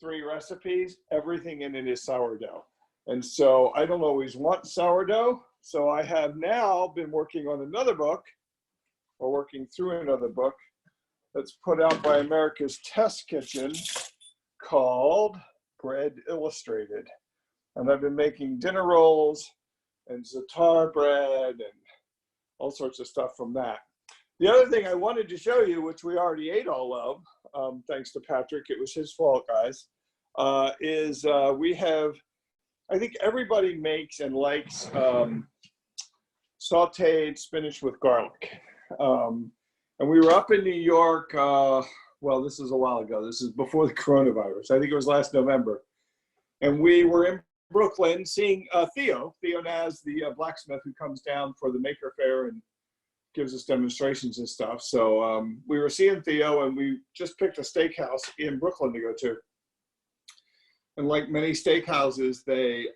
3 recipes, everything in it is sourdough. And so I don't always want sourdough. So I have now been working on another book, or working through another book that's put out by America's Test Kitchen called Bread Illustrated. And I've been making dinner rolls and za'atar bread and all sorts of stuff from that. The other thing I wanted to show you, which we already ate all of, thanks to Patrick, it was his fault, guys, is we have, I think everybody makes and likes sauteed spinach with garlic. And we were up in New York, well, this is a while ago. This is before the coronavirus. I think it was last November. And we were in Brooklyn seeing Theo Naz, the blacksmith who comes down for the Maker Fair and gives us demonstrations and stuff. So we were seeing Theo, and we just picked a steakhouse in Brooklyn to go to. And like many steakhouses, they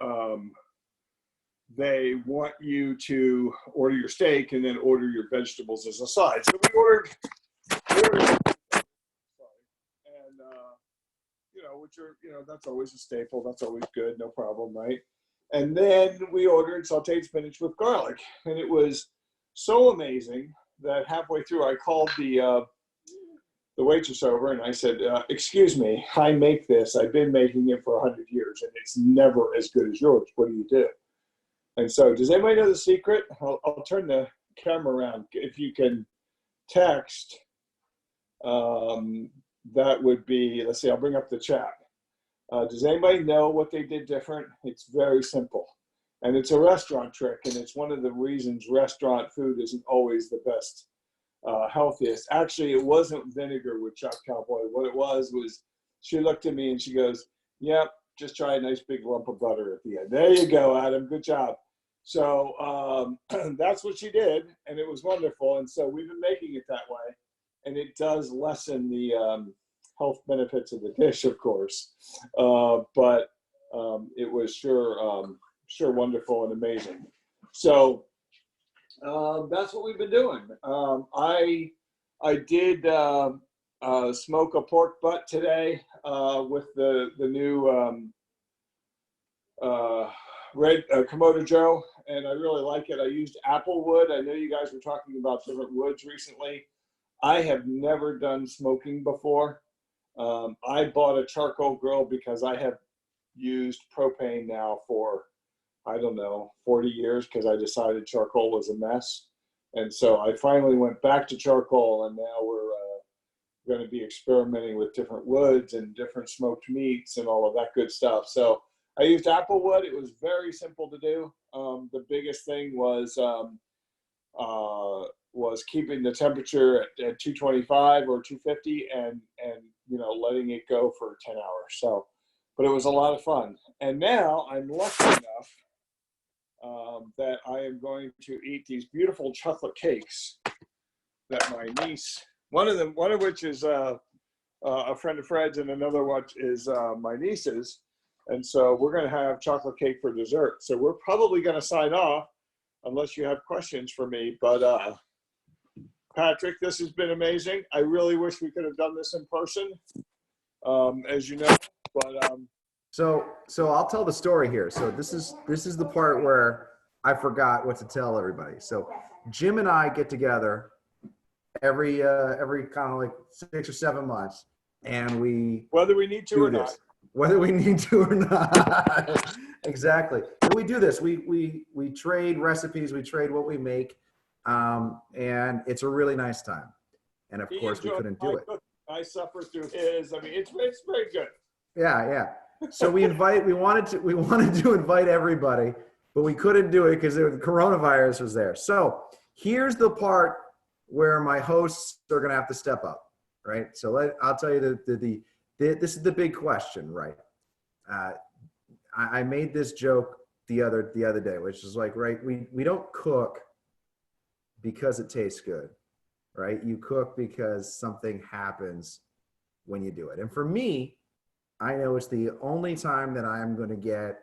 want you to order your steak and then order your vegetables as a side. So we ordered and you know, which are, you know, that's always a staple. That's always good, no problem, right? And then we ordered sauteed spinach with garlic, and it was so amazing that halfway through I called the waitress over and I said, excuse me, I make this. I've been making it for 100 years and it's never as good as yours. What do you do? And so does anybody know the secret? I'll turn the camera around. If you can text, that would be, let's see, I'll bring up the chat. Does anybody know what they did different? It's very simple. And it's a restaurant trick, and it's one of the reasons restaurant food isn't always the best, healthiest. Actually, it wasn't vinegar with Chopped Cowboy. What it was she looked at me and she goes, yep, just try a nice big lump of butter at the end. There you go, Adam, good job. So that's what she did, and it was wonderful. And so we've been making it that way, and it does lessen the health benefits of the dish, of course. But it was sure wonderful and amazing. So that's what we've been doing. I did smoke a pork butt today with the new red Komodo Joe, and I really like it. I used apple wood. I know you guys were talking about different woods recently. I have never done smoking before. I bought a charcoal grill because I have used propane now for, I don't know, 40 years, because I decided charcoal was a mess. And so I finally went back to charcoal, and now we're going to be experimenting with different woods and different smoked meats and all of that good stuff. So I used apple wood. It was very simple to do. The biggest thing was keeping the temperature at 225 or 250 and you know, letting it go for 10 hours. So, but it was a lot of fun. And now I'm lucky enough that I am going to eat these beautiful chocolate cakes that my niece, one of which is a friend of Fred's, and another one is my niece's. And so we're going to have chocolate cake for dessert. So we're probably going to sign off unless you have questions for me. But Patrick, this has been amazing. I really wish we could have done this in person, as you know. But So I'll tell the story here. So this is the part where I forgot what to tell everybody. So Jim and I get together every kind of like 6 or 7 months, and we whether we need to or not. Whether we need to or not. Exactly. And we do this. We trade recipes. We trade what we make, and it's a really nice time. And of course, we couldn't do it. I suffer through his. I mean, it's very good. Yeah. So we wanted to invite everybody, but we couldn't do it because the coronavirus was there. So here's the part where my hosts are going to have to step up, right? So I'll tell you this is the big question, right? I made this joke the other day, which is like, right? We don't cook because it tastes good, right? You cook because something happens when you do it. And for me, I know it's the only time that I'm going to get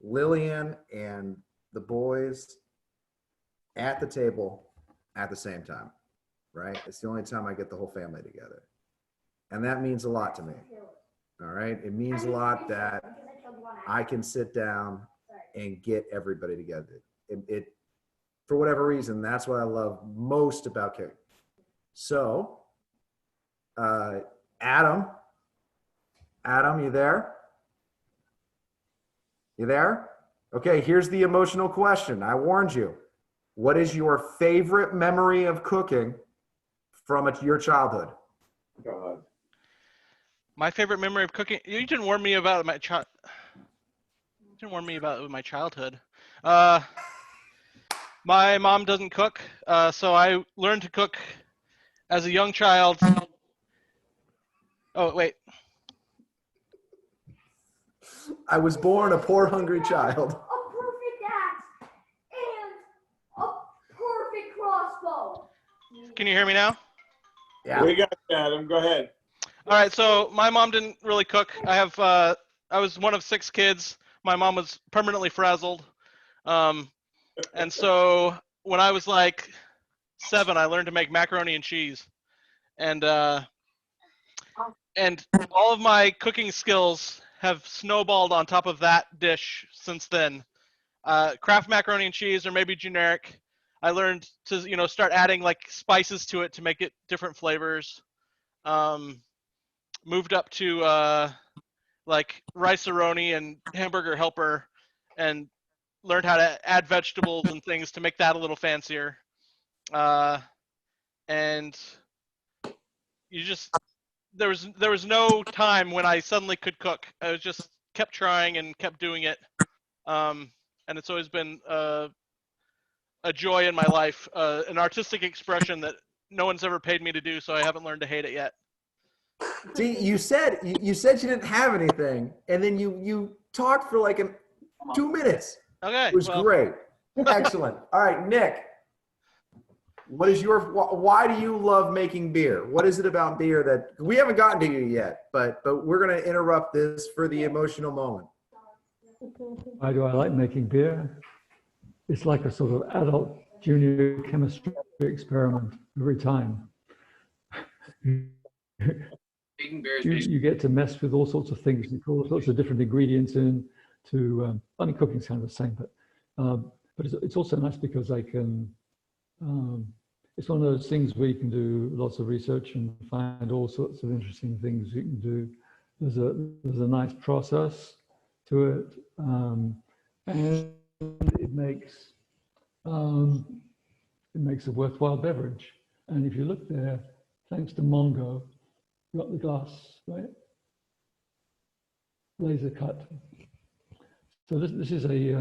Lillian and the boys at the table at the same time, right? It's the only time I get the whole family together. And that means a lot to me. All right. It means a lot that I can sit down and get everybody together. It for whatever reason, that's what I love most about cooking. So, Adam, you there? You there? Okay, here's the emotional question. I warned you. What is your favorite memory of cooking from your childhood? God. My favorite memory of cooking. You didn't warn me about my child. Didn't warn me about my childhood. My mom doesn't cook, so I learned to cook as a young child. Oh wait. I was born a poor, hungry child. A perfect axe and a perfect crossbow. Can you hear me now? Yeah. We got you, Adam. Go ahead. All right. So my mom didn't really cook. I was one of 6 kids. My mom was permanently frazzled. And so when I was like 7, I learned to make macaroni and cheese. And all of my cooking skills have snowballed on top of that dish since then. Kraft macaroni and cheese, or maybe generic. I learned to, start adding like spices to it to make it different flavors. Moved up to like rice-a-roni and hamburger helper, and learned how to add vegetables and things to make that a little fancier. And there was no time when I suddenly could cook. I was just kept trying and kept doing it. And it's always been a joy in my life, an artistic expression that no one's ever paid me to do, so I haven't learned to hate it yet. See, you said you didn't have anything, and then you talked for like 2 minutes. Okay. It was great. Excellent. All right, Nick. Why do you love making beer? What is it about beer that we haven't gotten to you yet, but we're going to interrupt this for the emotional moment. Why do I like making beer? It's like a sort of adult junior chemistry experiment every time. You get to mess with all sorts of things. You put all sorts of different ingredients in. I mean, cooking's kind of the same, but it's also nice because I can. It's one of those things where you can do lots of research and find all sorts of interesting things you can do. There's a nice process to it, and it makes a worthwhile beverage. And if you look there, thanks to Mongo, you got the glass, right? Laser cut. So this is a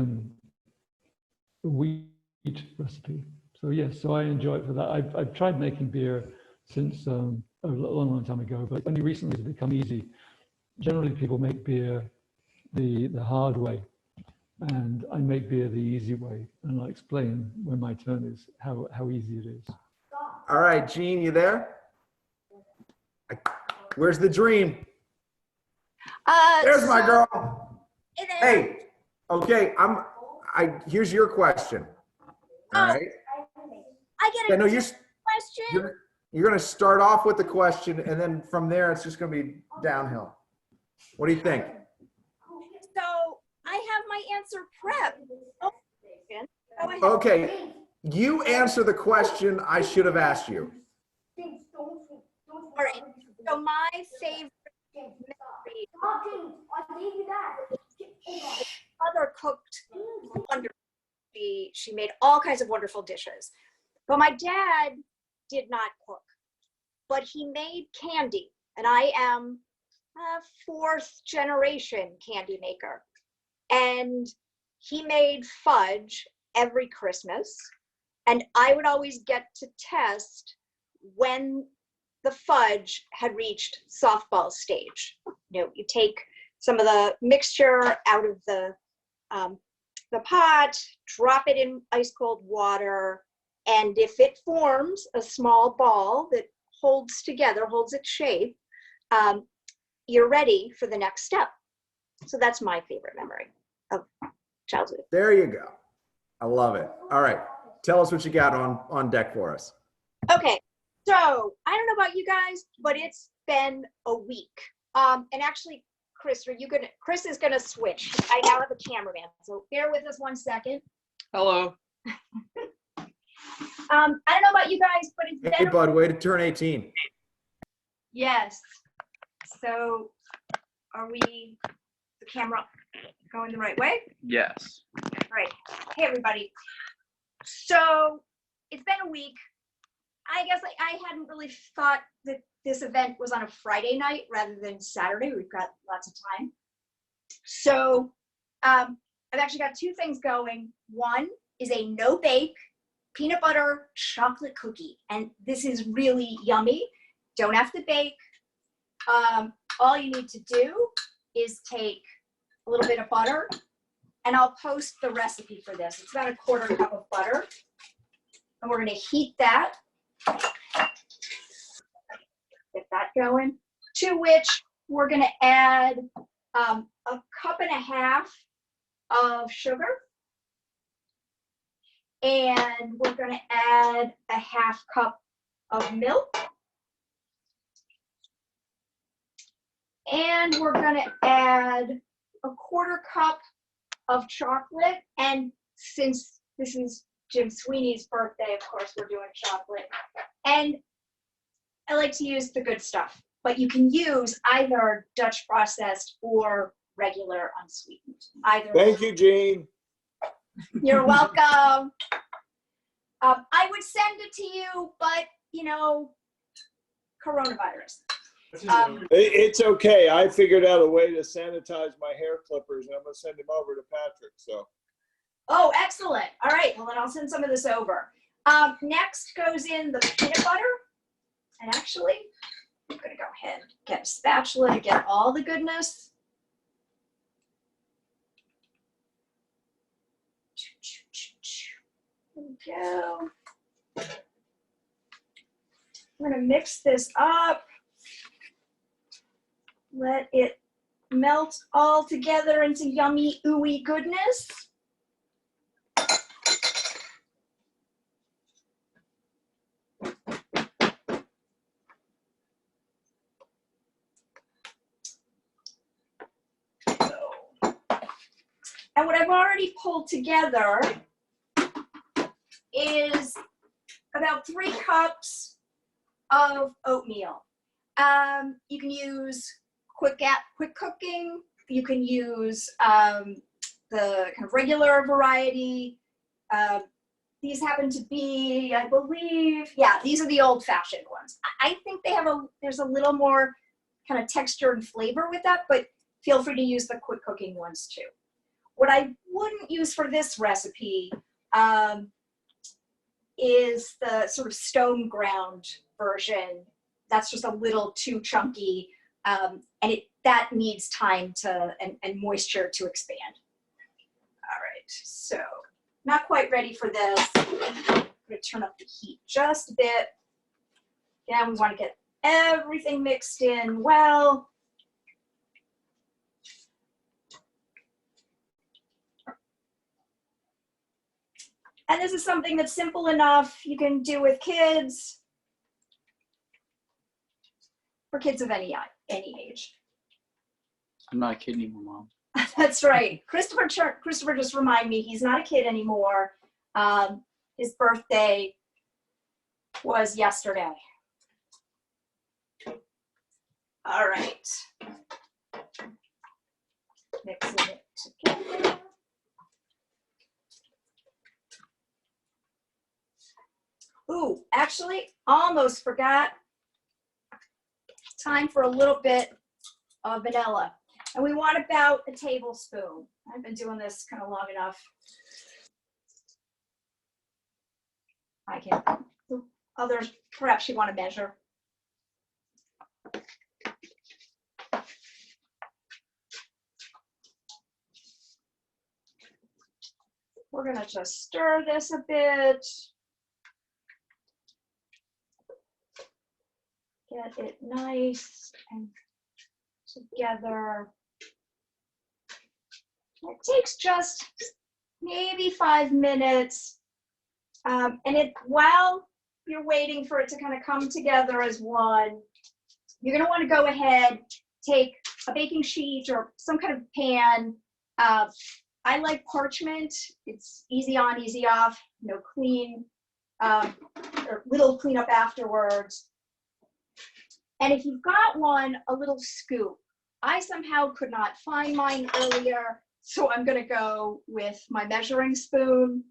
wheat recipe. So yes, so I enjoy it for that. I've tried making beer since a long time ago, but only recently it's become easy. Generally, people make beer the hard way, and I make beer the easy way, and I'll explain when my turn is how easy it is. All right, Gene, you there? Where's the dream? There's my girl. Hey, okay, here's your question. All right. I get a question. You're going to start off with the question, and then from there, it's just going to be downhill. What do you think? So I have my answer prepped. Okay, you answer the question I should have asked you. All right. So my favorite memory. Mother cooked wonderfully. She made all kinds of wonderful dishes. But my dad did not cook, but he made candy. And I am a 4th generation candy maker. And he made fudge every Christmas. And I would always get to test when the fudge had reached softball stage. You take some of the mixture out of the pot, drop it in ice cold water, and if it forms a small ball that holds its shape, you're ready for the next step. So that's my favorite memory of childhood. There you go. I love it. All right. Tell us what you got on deck for us. Okay. So I don't know about you guys, but it's been a week. And actually, Chris is gonna switch. I now have a cameraman, so bear with us 1 second. Hello. I don't know about you guys, but it's Hey, been bud, way to turn 18. yes. So are we the camera going the right way? Yes. Right. Hey, everybody. So it's been a week. I guess I hadn't really thought that this event was on a Friday night rather than Saturday. We've got lots of time. So I've actually got two things going. One is a no-bake peanut butter chocolate cookie. And this is really yummy. Don't have to bake. All you need to do is take a little bit of butter, and I'll post the recipe for this. It's about a 1/4 cup of butter. And we're gonna heat that. Get that going. To which we're gonna add a 1.5 cups of sugar. And we're gonna add a 1/2 cup of milk. And we're gonna add a 1/4 cup of chocolate. And since this is Jim Sweeney's birthday, of course, we're doing chocolate. And I like to use the good stuff, but you can use either Dutch processed or regular unsweetened. Either. Thank you, Jean. You're welcome. I would send it to you, but you know, coronavirus. It's okay. I figured out a way to sanitize my hair clippers, and I'm going to send them over to Patrick. So. Oh, excellent. All right. Well, then I'll send some of this over. Next goes in the peanut butter. And actually, I'm going to go ahead and get a spatula to get all the goodness. There we go. I'm going to mix this up. Let it melt all together into yummy, ooey goodness. And what I've already pulled together is about 3 cups of oatmeal. You can use quick cooking. You can use the kind of regular variety. These happen to be, I believe, yeah, these are the old-fashioned ones. I think they have there's a little more kind of texture and flavor with that, but feel free to use the quick cooking ones too. What I wouldn't use for this recipe is the sort of stone ground version. That's just a little too chunky, and that needs time and moisture to expand. All right, so not quite ready for this. I'm going to turn up the heat just a bit. Again, we want to get everything mixed in well. And this is something that's simple enough you can do with kids, or kids of any age. I'm not a kid anymore, Mom. That's right. Christopher just reminded me he's not a kid anymore. His birthday was yesterday. All right. Mixing it together. Ooh, actually, almost forgot. Time for a little bit of vanilla. And we want about a tablespoon. I've been doing this kind of long enough. I can't. Others, perhaps you want to measure. We're going to just stir this a bit. get it nice and together. It takes just maybe 5 minutes. And while you're waiting for it to kind of come together as one, you're going to want to go ahead, take a baking sheet or some kind of pan. I like parchment. It's easy on, easy off, no clean, or little cleanup afterwards. And if you've got one, a little scoop. I somehow could not find mine earlier, so I'm going to go with my measuring spoon.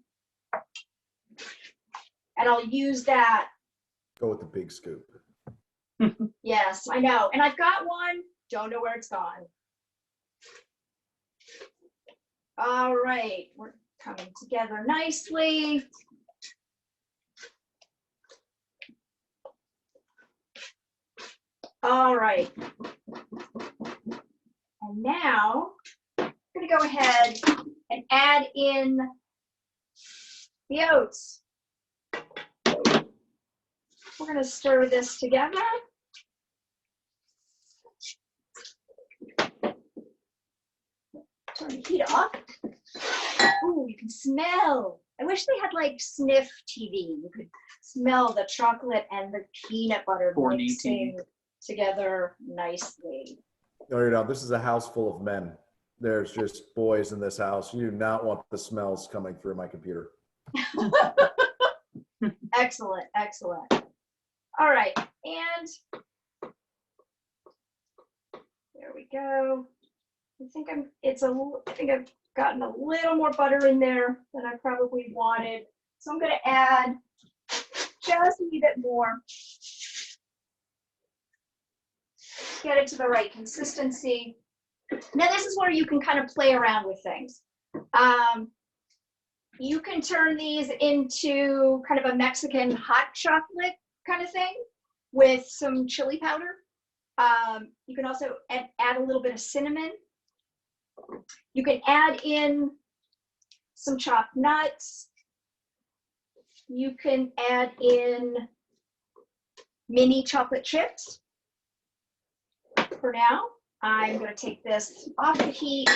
And I'll use that. Go with the big scoop. Yes, I know. And I've got one. Don't know where it's gone. All right, we're coming together nicely. All right. And now I'm going to go ahead and add in the oats. We're going to stir this together. Turn the heat off. Ooh, you can smell. I wish they had like sniff TV. You could smell the chocolate and the peanut butter mixing together nicely. No, you know, this is a house full of men. There's just boys in this house. You do not want the smells coming through my computer. Excellent, excellent. All right, and there we go. I think I've gotten a little more butter in there than I probably wanted. So I'm going to add just a wee bit more. Get it to the right consistency. Now this is where you can kind of play around with things. You can turn these into kind of a Mexican hot chocolate kind of thing with some chili powder. You can also add a little bit of cinnamon. You can add in some chopped nuts. You can add in mini chocolate chips. For now, I'm going to take this off the heat.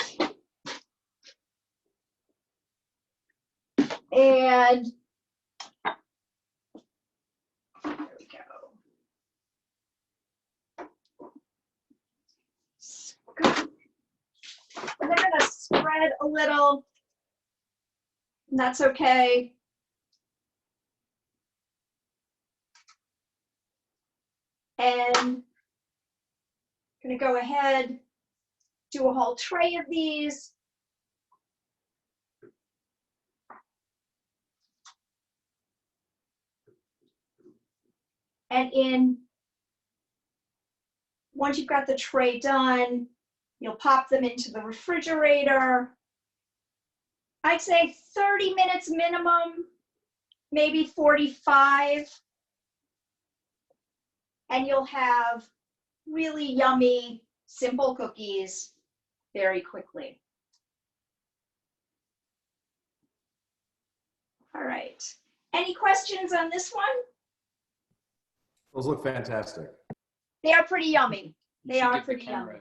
And there we go. Scoop. And then I'm going to spread a little, and that's okay. And I'm going to go ahead, do a whole tray of these. And once you've got the tray done, you'll pop them into the refrigerator. I'd say 30 minutes minimum, maybe 45. And you'll have really yummy, simple cookies very quickly. All right. Any questions on this one? Those look fantastic. They are pretty yummy. They are give the pretty yummy. camera.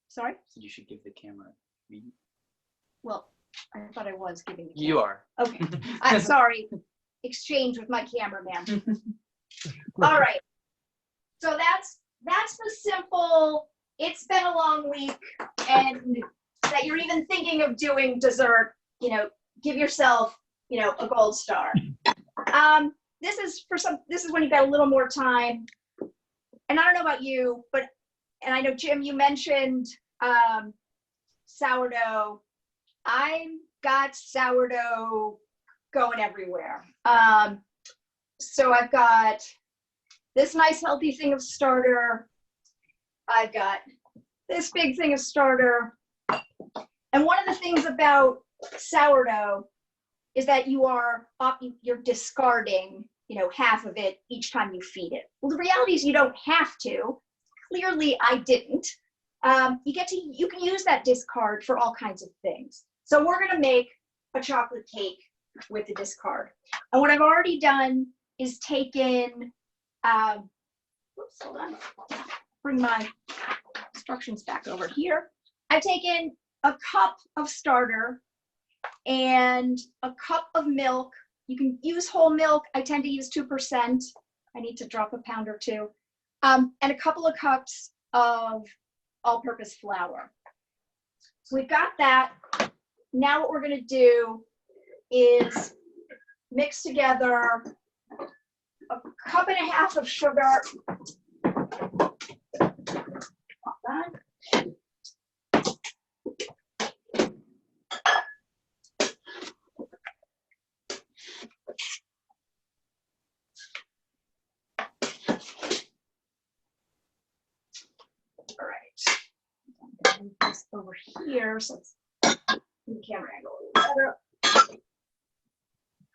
Sorry? You should give the camera. Well, I thought I was giving the You are. Okay. I'm sorry. Exchange with my cameraman. All right. So that's the simple, it's been a long week, and that you're even thinking of doing dessert, you know, give yourself, you know, a gold star. This is when you've got a little more time. And I don't know about you, but, and I know, Jim, you mentioned sourdough. I've got sourdough going everywhere. So I've got this nice healthy thing of starter. I've got this big thing of starter. And one of the things about sourdough is that you're discarding, you know, half of it each time you feed it. Well, the reality is you don't have to. Clearly, I didn't. You can use that discard for all kinds of things. So we're going to make a chocolate cake with the discard. And what I've already done is taken, Oops, hold on. Bring my instructions back over here. I've taken a cup of starter and a cup of milk. You can use whole milk. I tend to use 2%. I need to drop a pound or two. And a couple of cups of all-purpose flour. So we've got that. Now what we're going to do is mix together a cup and a half of sugar. All right. Move this over here so it's in the camera angle a little better.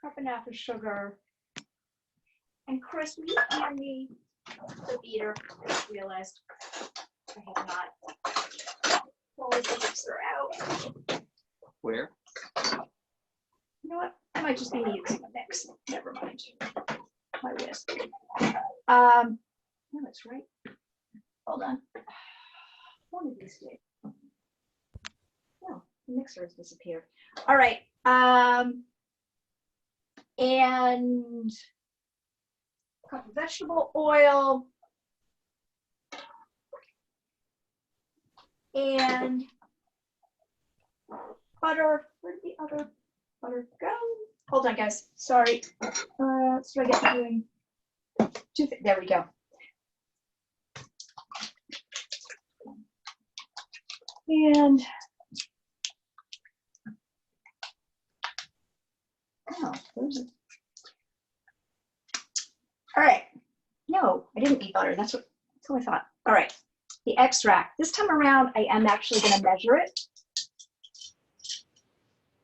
Cup and a half of sugar. And Chris, will you hand me the beater? I just realized I have not. Always the mixer out. Where? You know what? I might just be using a mix. Never mind. My whisk. No, it's right. Hold on. One of these days. No, the mixer has disappeared. All right. And a cup of vegetable oil. And butter. Where did the other butter go? Hold on, guys. Sorry. So I get doing two. There we go. And oh, where's it? All right. No, I didn't need butter. That's what I thought. All right. The extract. This time around, I am actually going to measure it.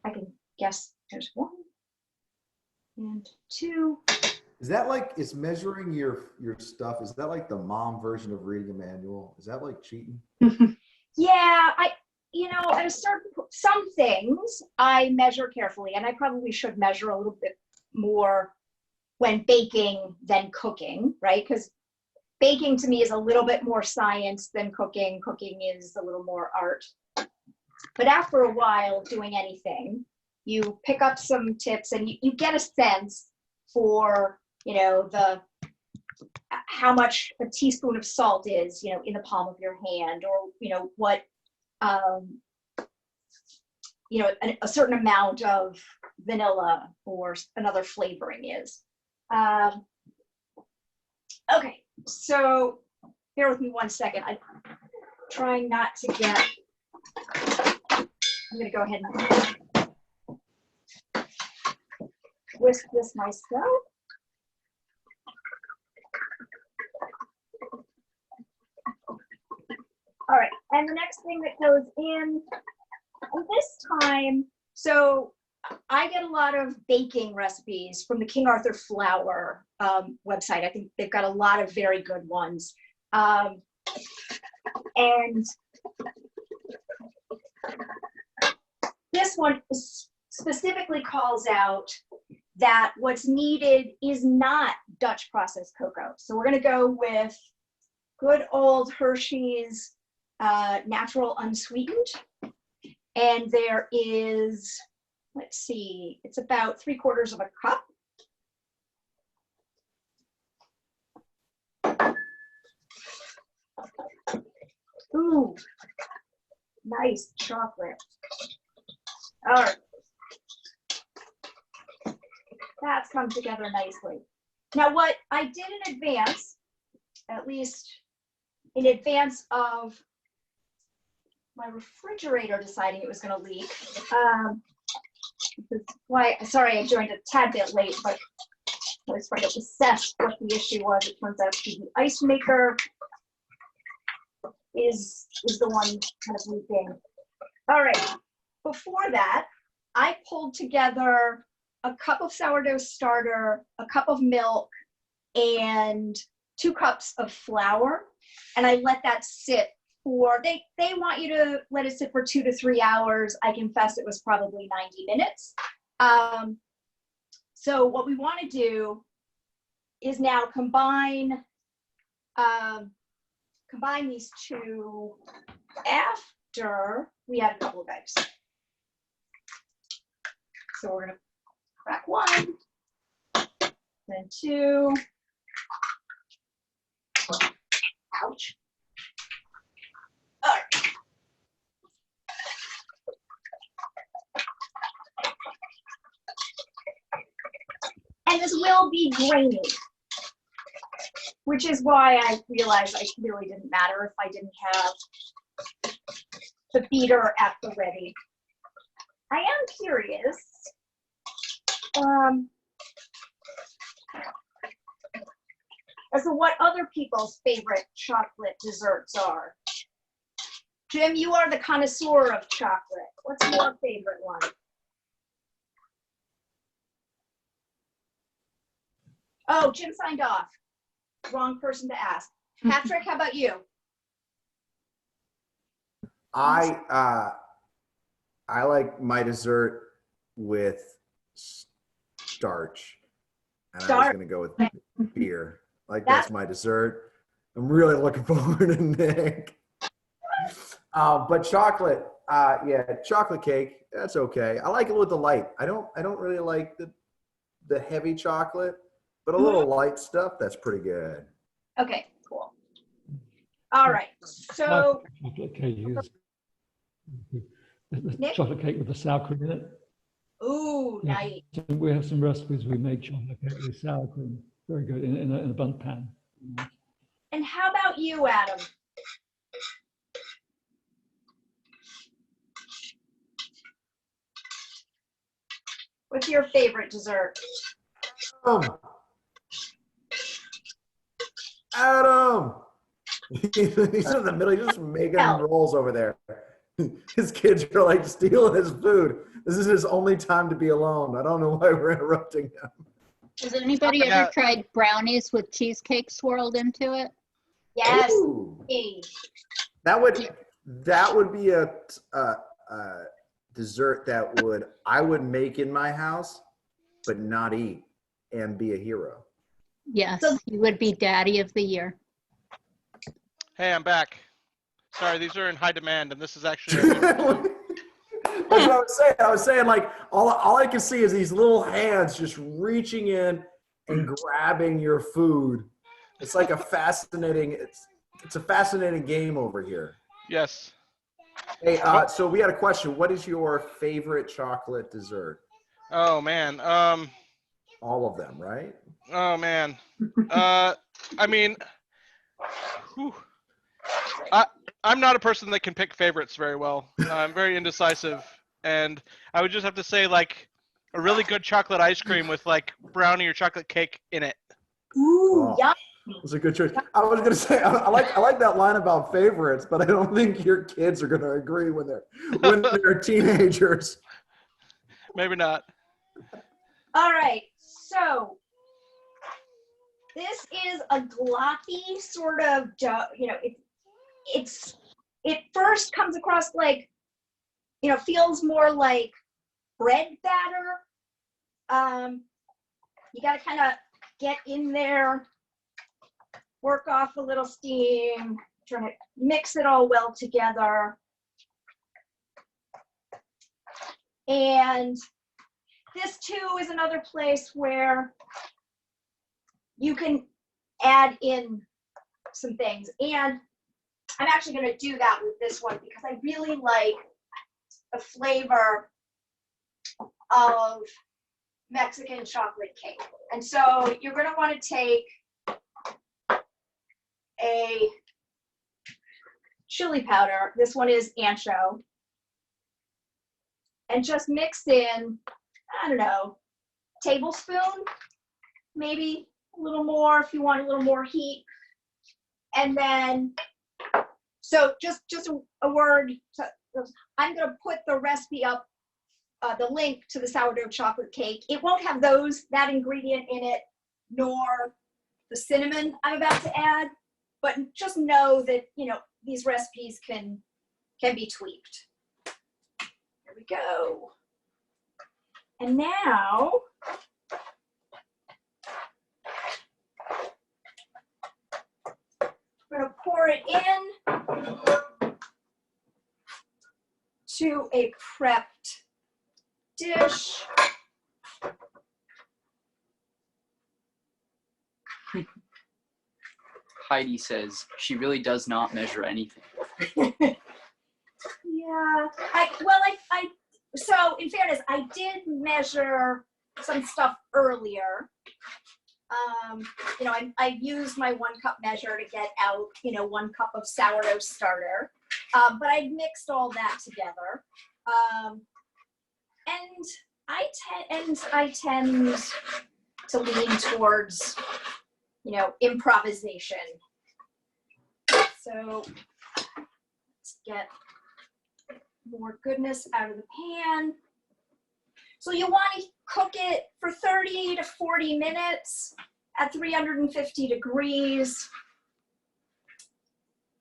I can guess there's 1 and 2. Is that like, is measuring your stuff, is that like the mom version of reading a manual? Is that like cheating? Yeah, at a certain, some things I measure carefully, and I probably should measure a little bit more when baking than cooking, right? Because baking to me is a little bit more science than cooking. Cooking is a little more art. But after a while doing anything, you pick up some tips and you get a sense for, how much a teaspoon of salt is, in the palm of your hand, or, what, a certain amount of vanilla or another flavoring is. Okay, so bear with me 1 second. I'm trying not to get, I'm gonna go ahead and whisk this myself. All right, and the next thing that goes in, and this time, so I get a lot of baking recipes from the King Arthur Flour website. I think they've got a lot of very good ones. And this one specifically calls out that what's needed is not Dutch processed cocoa. So we're gonna go with good old Hershey's natural unsweetened. And there is, let's see, it's about 3/4 of a cup. Ooh, nice chocolate. All right. That's come together nicely. Now what I did in advance, at least in advance of my refrigerator deciding it was going to leak. Sorry, I joined a tad bit late, but I was trying to assess what the issue was. It turns out the ice maker is the one kind of leaking. All right, before that, I pulled together a cup of sourdough starter, a cup of milk, and 2 cups of flour, and I let that sit for, they want you to let it sit for 2 to 3 hours. I confess it was probably 90 minutes. So what we want to do is now combine combine these two after we add a couple of eggs. So we're gonna crack one, then two. Ouch. All right. And this will be grainy, which is why I realized it really didn't matter if I didn't have the beater at the ready. I am curious. As to what other people's favorite chocolate desserts are. Jim, you are the connoisseur of chocolate. What's your favorite one? Oh, Jim signed off. Wrong person to ask. Patrick, how about you? I like my dessert with starch, and I was gonna go with beer. Like that's my dessert. I'm really looking forward to Nick. But chocolate, yeah, chocolate cake. That's okay. I like it with the light. I don't really like the heavy chocolate, but a little light stuff. That's pretty good. Okay, cool. All right. So Chocolate cake is the Nick? chocolate cake with the sour cream in it. Ooh, Yeah, nice. we have some recipes we make chocolate cake with sour cream. Very good in a bundt pan. And how about you, Adam? What's your favorite dessert? Adam! He's in the middle. He's just making rolls over there. His kids are like stealing his food. This is his only time to be alone. I don't know why we're interrupting him. Has anybody ever tried brownies with cheesecake swirled into it? Yes. Ooh. That would be a dessert that I would make in my house, but not eat and be a hero. Yes, you would be daddy of the year. Hey, I'm back. Sorry, these are in high demand, and this is actually. That's what I was saying. I was saying, like, all I can see is these little hands just reaching in and grabbing your food. It's like a fascinating. It's a fascinating game over here. Yes. Hey, so we had a question. What is your favorite chocolate dessert? Oh man. All of them, right? Oh man. I mean, whew. I'm not a person that can pick favorites very well. I'm very indecisive, and I would just have to say like a really good chocolate ice cream with like brownie or chocolate cake in it. Ooh, yum. It's a good choice. I was gonna say I like that line about favorites, but I don't think your kids are gonna agree when they're teenagers. Maybe not. All right, so this is a gloppy sort of dough. You know, it first comes across like, you know, feels more like bread batter. You got to kind of get in there, work off a little steam, trying to mix it all well together. And this too is another place where you can add in some things. And I'm actually going to do that with this one because I really like the flavor of Mexican chocolate cake. And so you're going to want to take a chili powder. This one is ancho. And just mix in, I don't know, tablespoon, maybe a little more if you want a little more heat. And then, so just a word, I'm going to put the recipe up, the link to the sourdough chocolate cake. It won't have that ingredient in it, nor the cinnamon I'm about to add, but just know that, you know, these recipes can be tweaked. There we go. And now, I'm gonna pour it in to a prepped dish. Heidi says she really does not measure anything. Yeah, so in fairness, I did measure some stuff earlier. You know, I used my 1 cup measure to get out, you know, 1 cup of sourdough starter. But I mixed all that together. And I tend to lean towards, you know, improvisation. So let's get more goodness out of the pan. So you want to cook it for 30 to 40 minutes at 350 degrees.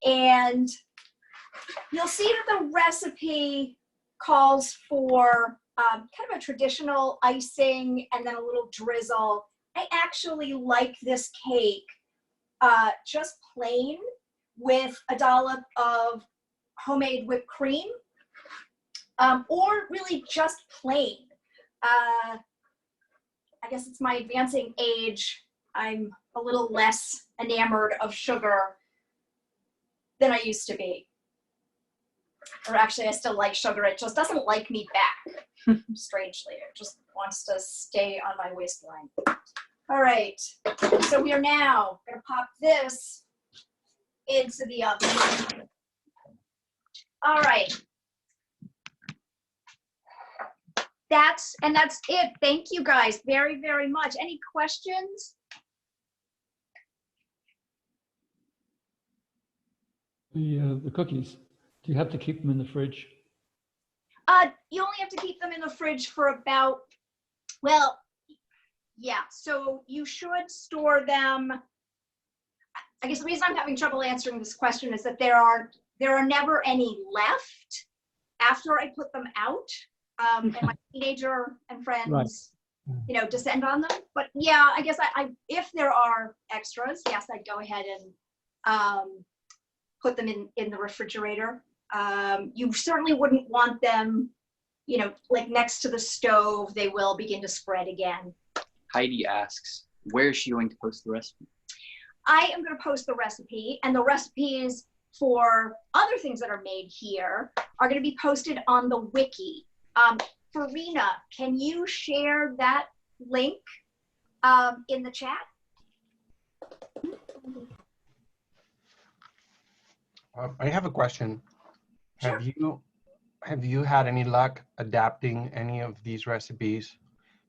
And you'll see that the recipe calls for kind of a traditional icing and then a little drizzle. I actually like this cake just plain with a dollop of homemade whipped cream, or really just plain. I guess it's my advancing age. I'm a little less enamored of sugar than I used to be. Or actually, I still like sugar. It just doesn't like me back, strangely. It just wants to stay on my waistline. All right, so we are now gonna pop this into the oven. All right. That's it. Thank you guys very, very much. Any questions? The cookies, do you have to keep them in the fridge? You only have to keep them in the fridge for about, well, yeah, so you should store them. I guess the reason I'm having trouble answering this question is that there are never any left after I put them out. And my teenager and friends, right, you know, descend on them. But yeah, I guess I if there are extras, yes, I'd go ahead and put them in the refrigerator. You certainly wouldn't want them, you know, like next to the stove. They will begin to spread again. Heidi asks, where is she going to post the recipe? I am going to post the recipe, and the recipes for other things that are made here are going to be posted on the wiki. Farina, can you share that link in the chat? I have a question. Sure. Have you had any luck adapting any of these recipes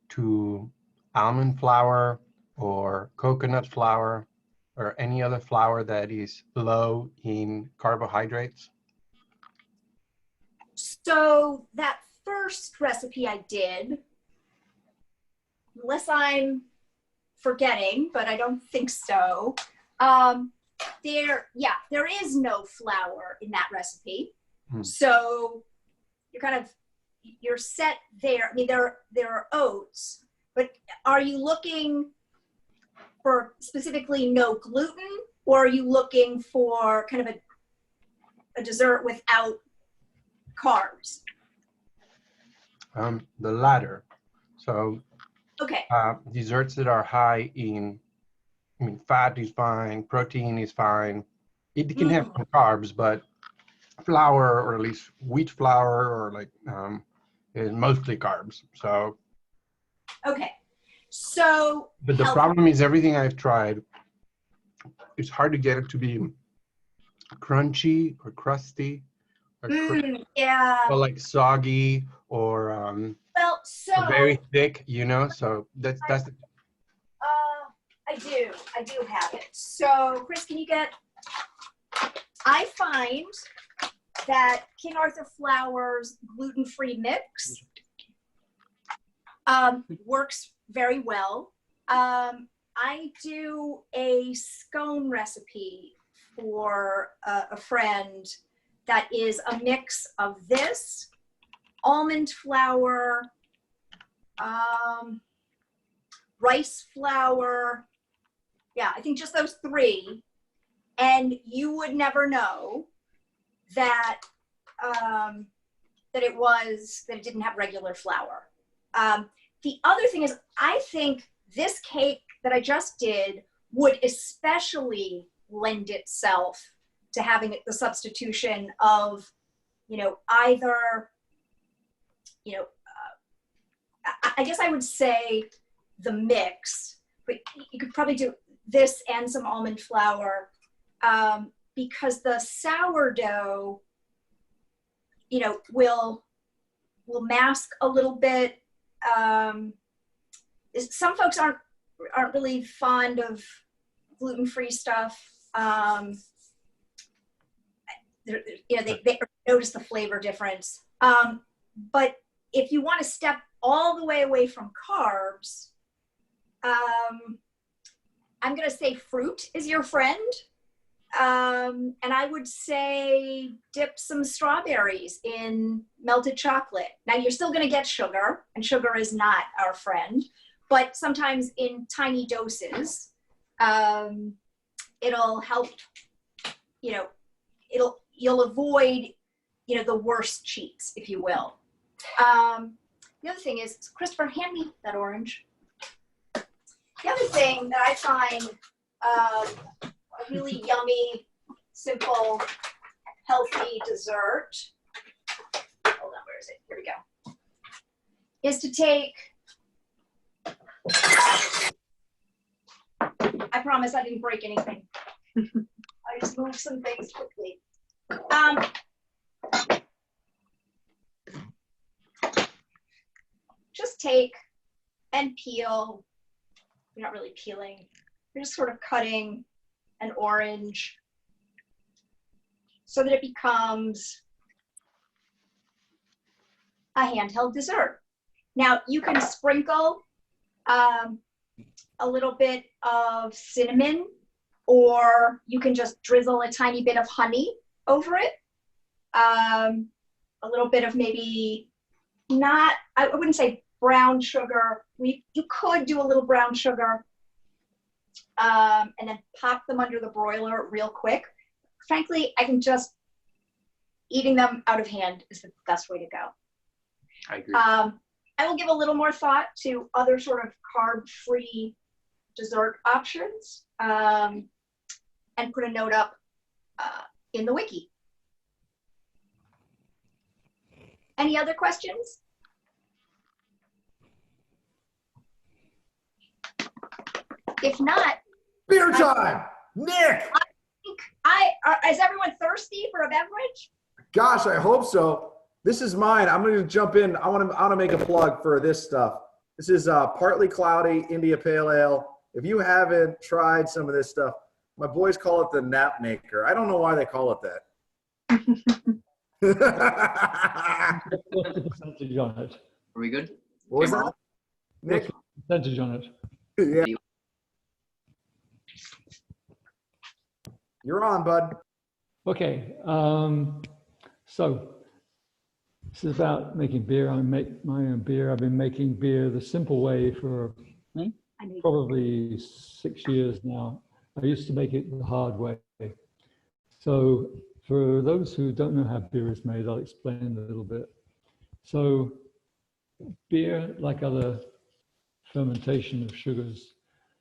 to almond flour or coconut flour or any other flour that is low in carbohydrates? So that first recipe I did, unless I'm forgetting, but I don't think so, there is no flour in that recipe. So you're set there. I mean, there are oats, but are you looking for specifically no gluten, or are you looking for kind of a dessert without carbs? The latter. So okay. Desserts that are high in, I mean, fat is fine, protein is fine. It can have some carbs, but flour, or at least wheat flour, or like is mostly carbs. So. Okay. So. But the problem is everything I've tried, it's hard to get it to be crunchy or crusty. Or yeah. Or like soggy or very thick, you know. So that's the. I do have it. So Chris, can you get? I find that King Arthur Flour's gluten-free mix works very well. I do a scone recipe for a friend that is a mix of this, almond flour, rice flour. Yeah, I think just those three. and you would never know that that it didn't have regular flour. The other thing is, I think this cake that I just did would especially lend itself to having the substitution of, either, I guess I would say the mix, but you could probably do this and some almond flour, because the sourdough, will mask a little bit. Some folks aren't really fond of gluten-free stuff. They notice the flavor difference. But if you want to step all the way away from carbs, I'm going to say fruit is your friend. And I would say dip some strawberries in melted chocolate. Now you're still going to get sugar, and sugar is not our friend, but sometimes in tiny doses, it'll help, you'll avoid, the worst cheats, if you will. The other thing is, Christopher, hand me that orange. The other thing that I find a really yummy, simple, healthy dessert, hold on, where is it? Here we go, is to take, I promise I didn't break anything. I just moved some things quickly. Just take and peel. You're not really peeling. You're just sort of cutting an orange so that it becomes a handheld dessert. Now you can sprinkle a little bit of cinnamon, or you can just drizzle a tiny bit of honey over it. A little bit of maybe I wouldn't say brown sugar. You could do a little brown sugar, and then pop them under the broiler real quick. Frankly, I think just eating them out of hand is the best way to go. I agree. I will give a little more thought to other sort of carb-free dessert options, and put a note up in the wiki. Any other questions? If not, Beer time! Nick! Is everyone thirsty for a beverage? Gosh, I hope so. This is mine. I'm going to jump in. I want to make a plug for this stuff. This is Partly Cloudy India Pale Ale. If you haven't tried some of this stuff, my boys call it the nap maker. I don't know why they call it that. What's the percentage on it? Are we good? What was that? Nick? What's the percentage on it? Yeah. You're on, bud. Okay. So this is about making beer. I make my own beer. I've been making beer the simple way for probably 6 years now. I used to make it the hard way. So for those who don't know how beer is made, I'll explain a little bit. So beer, like other fermentation of sugars.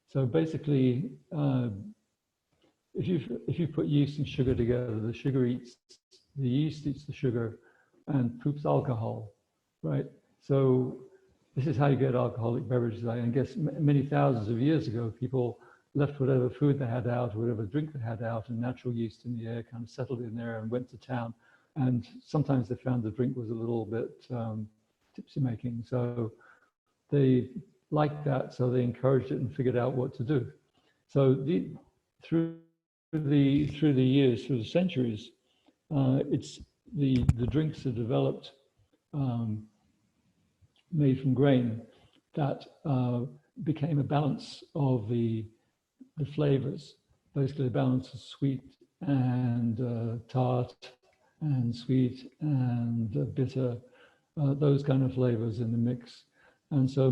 So basically, if you put yeast and sugar together, the yeast eats the sugar and poops alcohol, right? So this is how you get alcoholic beverages. I guess many thousands of years ago, people left whatever food they had out, whatever drink they had out, and natural yeast in the air kind of settled in there and went to town. And sometimes they found the drink was a little bit tipsy making. So they liked that, so they encouraged it and figured out what to do. So through the years, through the centuries, it's the drinks are developed made from grain that became a balance of the flavors, basically a balance of sweet and tart and sweet and bitter, those kind of flavors in the mix. And so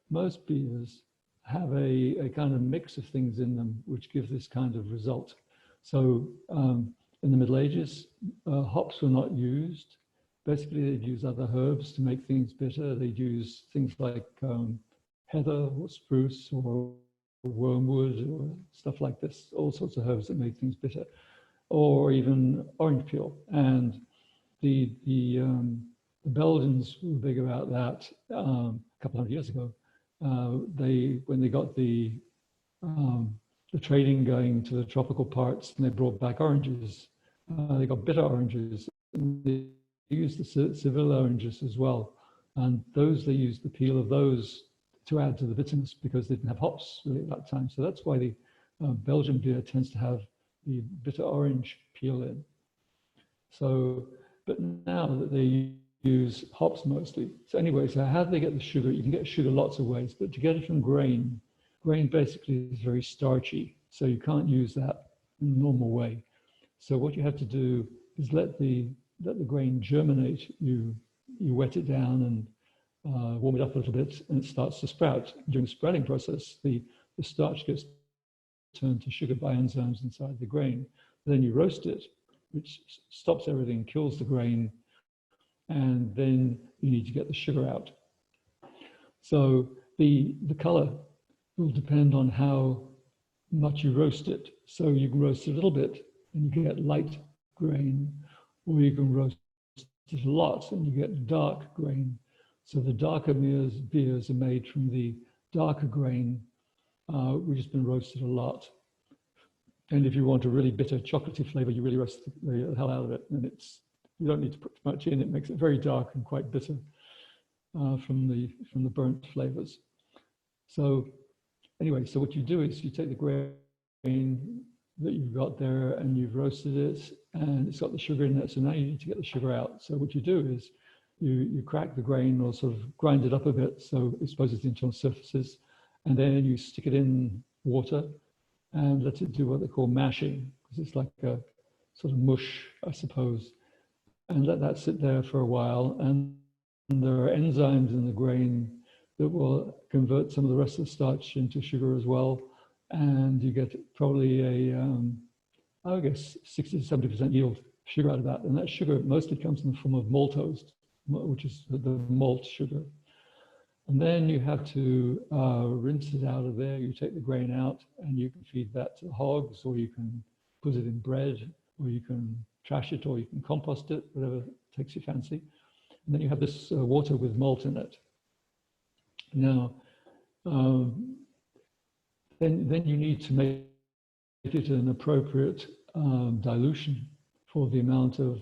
most beers have a kind of mix of things in them which give this kind of result. So in the Middle Ages, hops were not used. Basically, they'd use other herbs to make things bitter. They'd use things like heather or spruce or wormwood or stuff like this, all sorts of herbs that made things bitter, or even orange peel. And the Belgians were big about that a couple of years ago. When they got the trading going to the tropical parts, and they brought back oranges. They got bitter oranges. And they used the Seville oranges as well, and those they used the peel of those to add to the bitterness because they didn't have hops really at that time. So that's why the Belgian beer tends to have the bitter orange peel in. So, but now that they use hops mostly. So anyway, so how do they get the sugar? You can get sugar lots of ways, but to get it from grain basically is very starchy. So you can't use that in the normal way. So what you have to do is let the grain germinate. You wet it down and warm it up a little bit, and it starts to sprout. During the sprouting process, the starch gets turned to sugar by enzymes inside the grain. Then you roast it, which stops everything, kills the grain, and then you need to get the sugar out. So the color will depend on how much you roast it. So you can roast it a little bit and you get light grain, or you can roast it a lot and you get dark grain. So the darker beers are made from the darker grain, which has been roasted a lot. And if you want a really bitter chocolatey flavor, you really roast the hell out of it. And you don't need to put too much in. It makes it very dark and quite bitter from the burnt flavors. So anyway, so what you do is you take the grain that you've got there and you've roasted it and it's got the sugar in it. So now you need to get the sugar out. So what you do is you crack the grain or sort of grind it up a bit so it exposes the internal surfaces, and then you stick it in water and let it do what they call mashing, because it's like a sort of mush, I suppose, and let that sit there for a while. And there are enzymes in the grain that will convert some of the rest of the starch into sugar as well. And you get probably I guess 60 to 70% yield sugar out of that. And that sugar mostly comes in the form of maltose, which is the malt sugar. And then you have to rinse it out of there. You take the grain out and you can feed that to hogs, or you can put it in bread, or you can trash it, or you can compost it, whatever takes your fancy. And then you have this water with malt in it. Now, then you need to make it an appropriate dilution for the amount of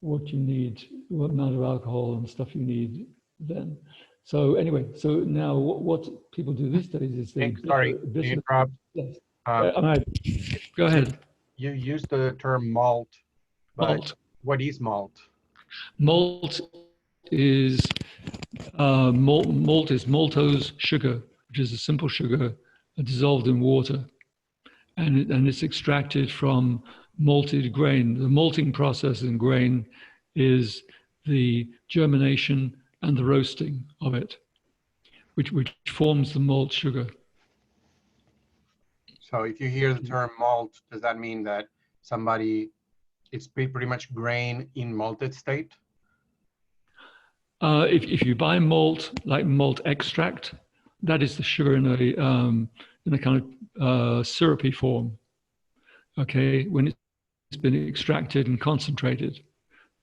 what you need, what amount of alcohol and stuff you need then. So anyway, so now what people do these days is they sorry, interrupt. Yes. Go ahead. You use the term malt, but Malt. what is malt? Malt is maltose sugar, which is a simple sugar dissolved in water, and it's extracted from malted grain. The malting process in grain is the germination and the roasting of it, which forms the malt sugar. So if you hear the term malt, does that mean that it's pretty much grain in malted state? If you buy malt, like malt extract, that is the sugar in a kind of syrupy form. Okay, when it's been extracted and concentrated.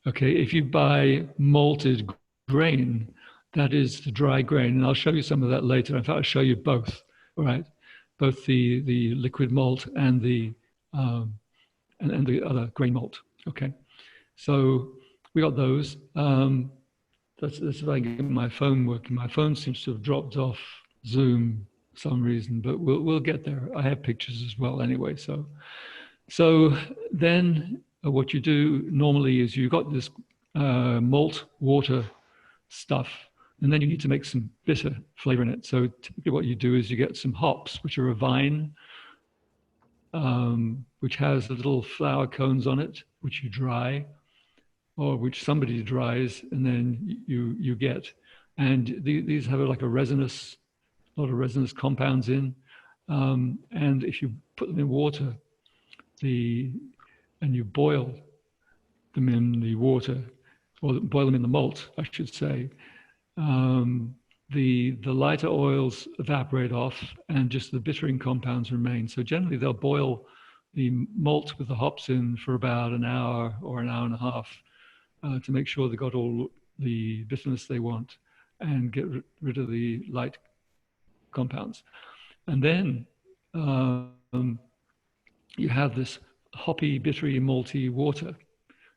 Okay, if you buy malted grain, that is the dry grain, and I'll show you some of that later. In fact, I'll show you both. All right, both the liquid malt and the other grain malt. Okay, so we got those. That's if I can get my phone working. My phone seems to have dropped off Zoom for some reason, but we'll get there. I have pictures as well anyway. So then what you do normally is you've got this malt water stuff, and then you need to make some bitter flavor in it. So typically what you do is you get some hops, which are a vine, which has little flower cones on it, which you dry, or which somebody dries, and then you get. And these have like a lot of resinous compounds in. And if you put them in water, and you boil them in the water, or boil them in the malt, I should say, the lighter oils evaporate off and just the bittering compounds remain. So generally they'll boil the malt with the hops in for about an hour or an hour and a half to make sure they got all the bitterness they want and get rid of the light compounds. And then you have this hoppy, bittery, malty water.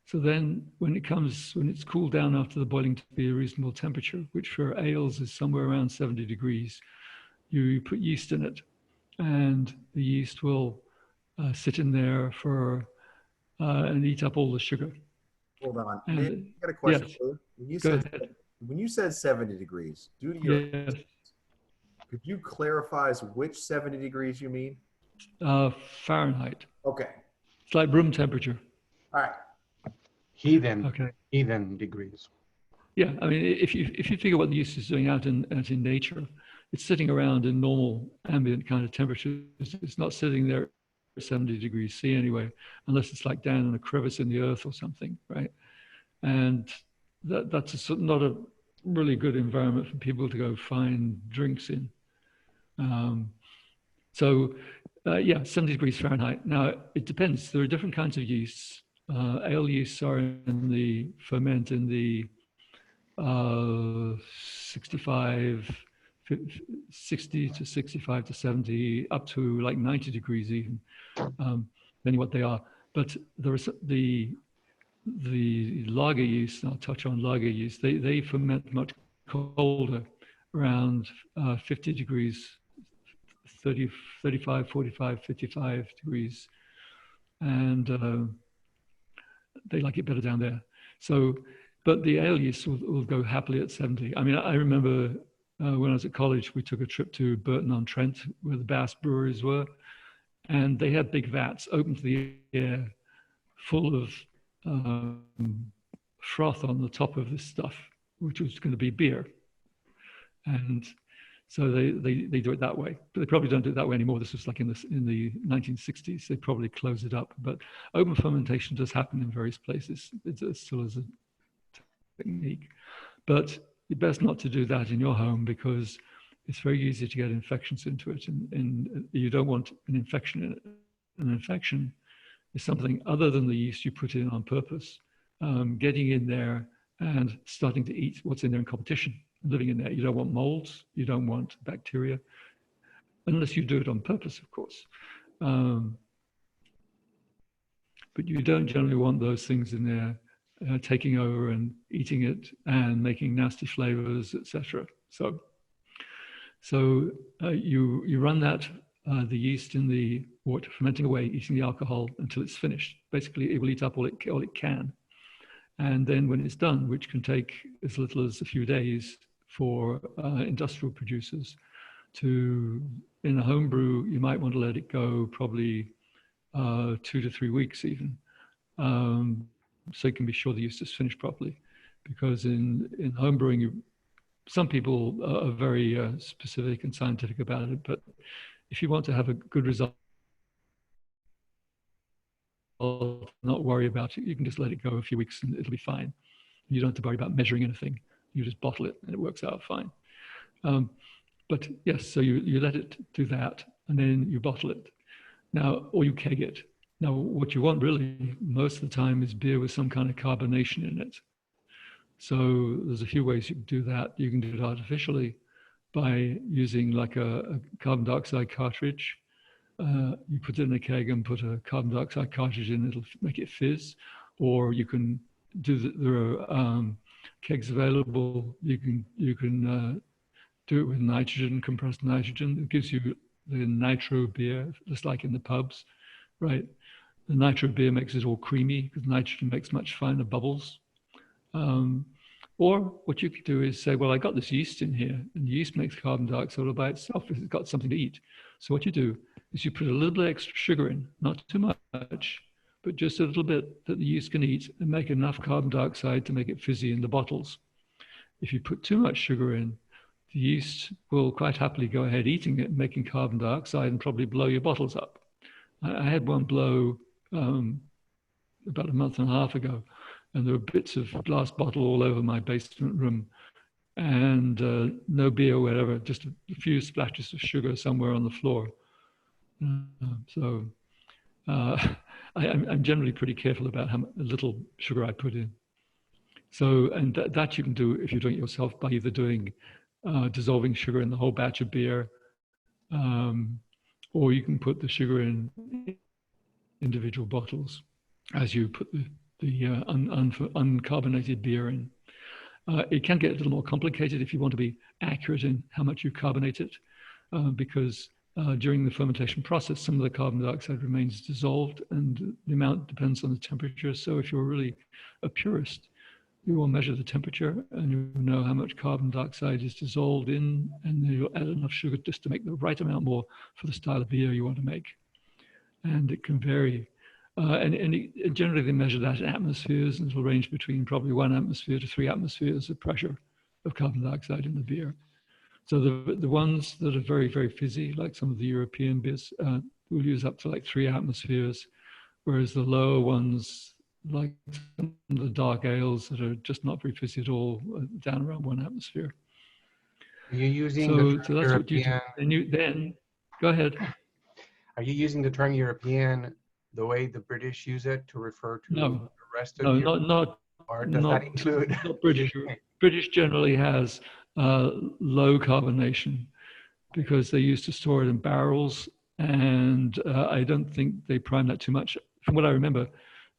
So then when it's cooled down after the boiling to be a reasonable temperature, which for ales is somewhere around 70 degrees, you put yeast in it, and the yeast will sit in there for and eat up all the sugar. Hold on. And, Nick, I got a question yes. for you. Go ahead. When you said 70 degrees, due to your, Yes. could you clarify which 70 degrees you mean? Fahrenheit. Okay. It's like room temperature. All right. Heathen degrees. Yeah, I mean, if you figure what the yeast is doing out in nature, it's sitting around in normal ambient kind of temperatures. It's not sitting there at 70 degrees C anyway, unless it's like down in a crevice in the earth or something, right? And that's not a really good environment for people to go find drinks in. Yeah, 70 degrees Fahrenheit. Now, it depends. There are different kinds of yeasts. Ale yeasts are in the ferment in the 60 to 65 to 70, up to like 90 degrees even, depending what they are. But there is the lager yeast, I'll touch on lager yeast, they ferment much colder, around 50 degrees, 30, 35, 45, 55 degrees. And they like it better down there. So, but the ale yeast will go happily at 70. I mean, I remember when I was at college, we took a trip to Burton-on-Trent, where the Bass breweries were, and they had big vats open to the air, full of froth on the top of this stuff, which was going to be beer. And so they do it that way, but they probably don't do it that way anymore. This was like in the 1960s. They probably closed it up, but open fermentation does happen in various places. It still is a technique, but it's best not to do that in your home because it's very easy to get infections into it, and you don't want an infection in it. An infection is something other than the yeast you put in on purpose, getting in there and starting to eat what's in there in competition, living in there. You don't want molds, you don't want bacteria, unless you do it on purpose, of course. But you don't generally want those things in there taking over and eating it and making nasty flavors, etc. So you run that the yeast in the water, fermenting away, eating the alcohol until it's finished. Basically, it will eat up all it can. And then when it's done, which can take as little as a few days for industrial producers to, in a home brew, you might want to let it go probably 2 to 3 weeks even. So you can be sure the yeast is finished properly. Because in home brewing, some people are very specific and scientific about it, but if you want to have a good result, not worry about it, you can just let it go a few weeks and it'll be fine. You don't have to worry about measuring anything. You just bottle it and it works out fine. But yes, so you let it do that and then you bottle it. Now, or you keg it. Now, what you want really most of the time is beer with some kind of carbonation in it. So there's a few ways you can do that. You can do it artificially by using like a carbon dioxide cartridge. You put it in a keg and put a carbon dioxide cartridge in, it'll make it fizz. Or you can there are kegs available. You can do it with nitrogen, compressed nitrogen. It gives you the nitro beer, just like in the pubs, right? The nitro beer makes it all creamy because nitrogen makes much finer bubbles. Or what you could do is say, well, I got this yeast in here, and yeast makes carbon dioxide all by itself if it's got something to eat. So what you do is you put a little bit extra sugar in, not too much, but just a little bit that the yeast can eat and make enough carbon dioxide to make it fizzy in the bottles. If you put too much sugar in, the yeast will quite happily go ahead eating it, making carbon dioxide and probably blow your bottles up. I had one blow about a month and a half ago, and there were bits of glass bottle all over my basement room, and no beer or whatever, just a few splashes of sugar somewhere on the floor. So I'm generally pretty careful about how little sugar I put in. So, and that you can do if you're doing it yourself by either doing dissolving sugar in the whole batch of beer, or you can put the sugar in individual bottles as you put the uncarbonated beer in. It can get a little more complicated if you want to be accurate in how much you carbonate it, because during the fermentation process, some of the carbon dioxide remains dissolved and the amount depends on the temperature. So if you're really a purist, you will measure the temperature and you know how much carbon dioxide is dissolved in, and then you'll add enough sugar just to make the right amount more for the style of beer you want to make. And it can vary. Generally they measure that in atmospheres, and it'll range between probably 1 atmosphere to 3 atmospheres of pressure of carbon dioxide in the beer. So the ones that are very, very fizzy, like some of the European beers, will use up to like 3 atmospheres, whereas the lower ones, like some of the dark ales that are just not very fizzy at all, down around 1 atmosphere. Are you using So the that's term what you do. European? Then go ahead. Are you using the term European the way the British use it to refer to No, the rest of no, Europe? Or does that include? Not British. British generally has low carbonation because they used to store it in barrels, and I don't think they prime that too much. From what I remember,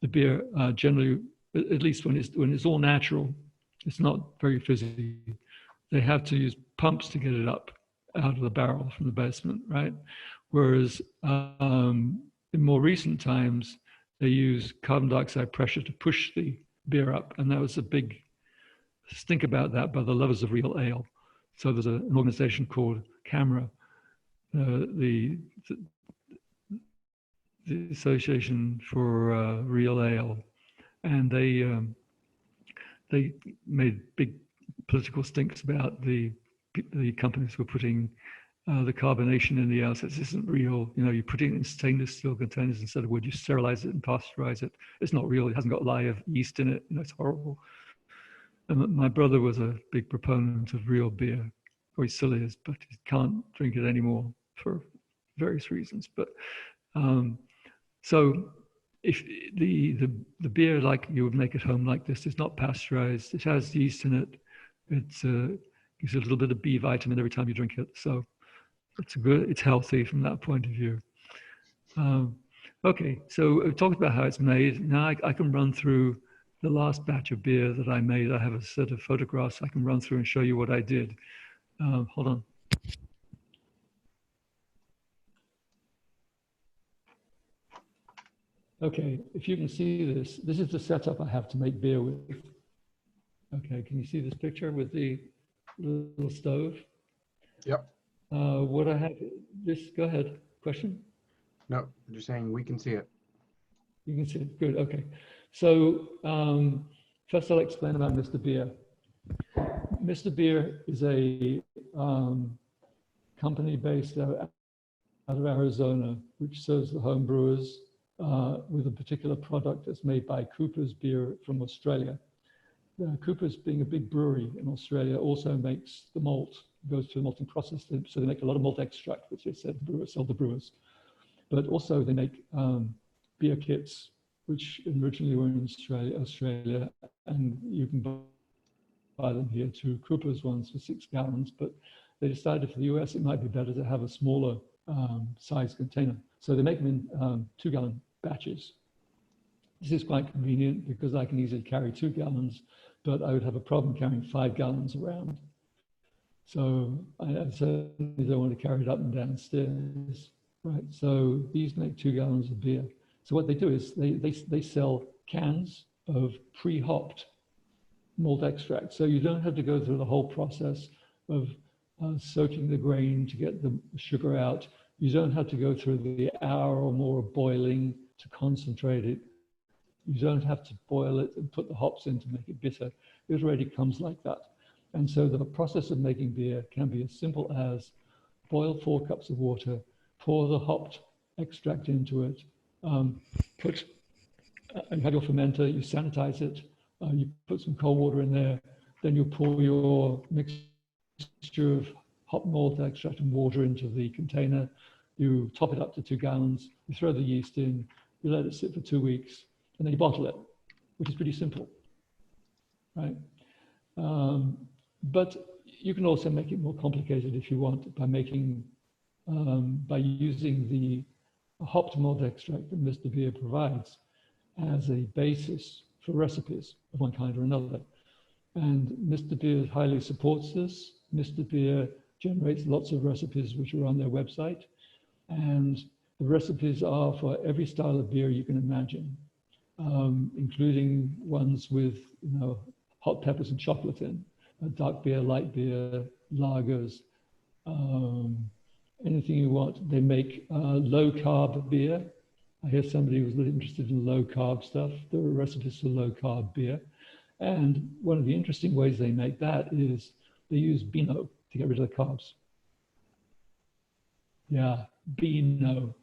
the beer generally, at least when it's all natural, it's not very fizzy. They have to use pumps to get it up out of the barrel from the basement, right? Whereas in more recent times, they use carbon dioxide pressure to push the beer up, and that was a big stink about that by the lovers of real ale. So there's an organization called CAMRA, the Association for Real Ale, and they made big political stinks about the companies who were putting the carbonation in the ale. So this isn't real. You know, you put it in stainless steel containers instead of wood. You sterilize it and pasteurize it. It's not real. It hasn't got live yeast in it. You know, it's horrible. And my brother was a big proponent of real beer, or he still is, but he can't drink it anymore for various reasons. But so if the beer like you would make at home like this is not pasteurized, it has yeast in it. It gives you a little bit of B vitamin every time you drink it. So it's healthy from that point of view. Okay, so we've talked about how it's made. Now I can run through the last batch of beer that I made. I have a set of photographs I can run through and show you what I did. Hold on. Okay, if you can see this, this is the setup I have to make beer with. Okay, can you see this picture with the little stove? Yep. What I have, go ahead, question? No, I'm just saying we can see it. You can see it, good, okay. So first I'll explain about Mr. Beer. Mr. Beer is a company based out of Arizona, which serves the home brewers with a particular product that's made by Cooper's Beer from Australia. Cooper's, being a big brewery in Australia, also makes the malt, goes through the malting process, so they make a lot of malt extract, which they sell the brewers. But also they make beer kits, which originally were in Australia, and you can buy them here too. Cooper's ones for 6 gallons, but they decided for the US it might be better to have a smaller size container. So they make them in 2-gallon batches. This is quite convenient because I can easily carry 2 gallons, but I would have a problem carrying 5 gallons around. So I certainly don't want to carry it up and downstairs, right? So these make 2 gallons of beer. So what they do is they sell cans of pre-hopped malt extract. So you don't have to go through the whole process of soaking the grain to get the sugar out. You don't have to go through the hour or more of boiling to concentrate it. You don't have to boil it and put the hops in to make it bitter. It already comes like that. And so the process of making beer can be as simple as boil 4 cups of water, pour the hopped extract into it, You have your fermenter, you sanitize it, you put some cold water in there, then you pour your mixture of hop malt extract and water into the container, you top it up to 2 gallons, you throw the yeast in, you let it sit for 2 weeks, and then you bottle it, which is pretty simple, right? But you can also make it more complicated if you want by by using the hopped malt extract that Mr. Beer provides as a basis for recipes of one kind or another. And Mr. Beer highly supports this. Mr. Beer generates lots of recipes which are on their website. And the recipes are for every style of beer you can imagine, including ones with, hot peppers and chocolate in, dark beer, light beer, lagers, anything you want. They make low carb beer. I hear somebody was really interested in low carb stuff. There are recipes for low carb beer. And one of the interesting ways they make that is they use Beano to get rid of the carbs. Yeah, Beano.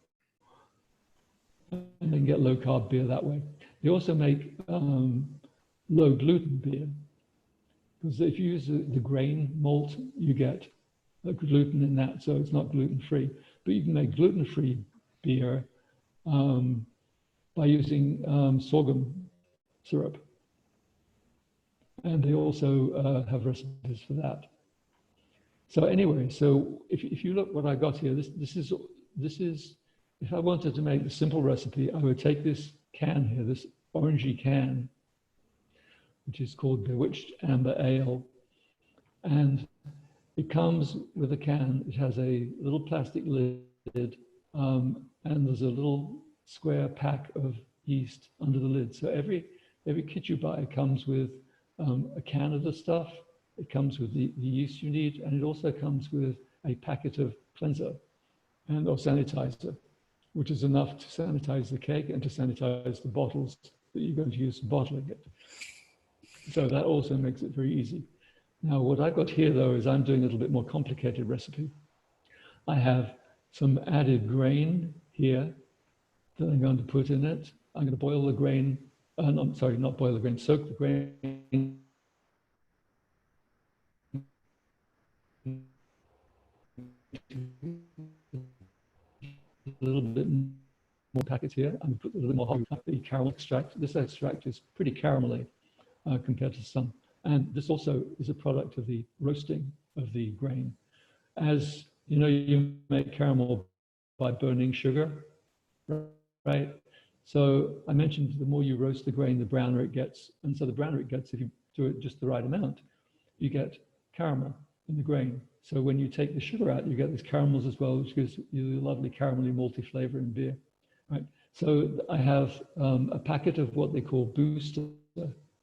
And they can get low carb beer that way. They also make low gluten beer. Because if you use the grain malt, you get gluten in that, so it's not gluten-free. But you can make gluten-free beer by using sorghum syrup. And they also have recipes for that. So anyway, so if you look what I got here, this is, if I wanted to make the simple recipe, I would take this can here, this orangey can, which is called Bewitched Amber Ale. And it comes with a can. It has a little plastic lid, and there's a little square pack of yeast under the lid. So every kit you buy comes with a can of the stuff. It comes with the yeast you need, and it also comes with a packet of cleanser or sanitizer, which is enough to sanitize the keg and to sanitize the bottles that you're going to use for bottling it. So that also makes it very easy. Now, what I've got here, though, is I'm doing a little bit more complicated recipe. I have some added grain here that I'm going to put in it. I'm going to boil the grain, I'm sorry, not boil the grain, soak the grain. A little bit more packets here. I'm going to put a little more the caramel extract. This extract is pretty caramelly compared to some. And this also is a product of the roasting of the grain. As you know, you make caramel by burning sugar, right? So I mentioned the more you roast the grain, the browner it gets. And so the browner it gets, if you do it just the right amount, you get caramel in the grain. So when you take the sugar out, you get these caramels as well, which gives you a lovely caramelly malty flavor in beer, right? So I have a packet of what they call Booster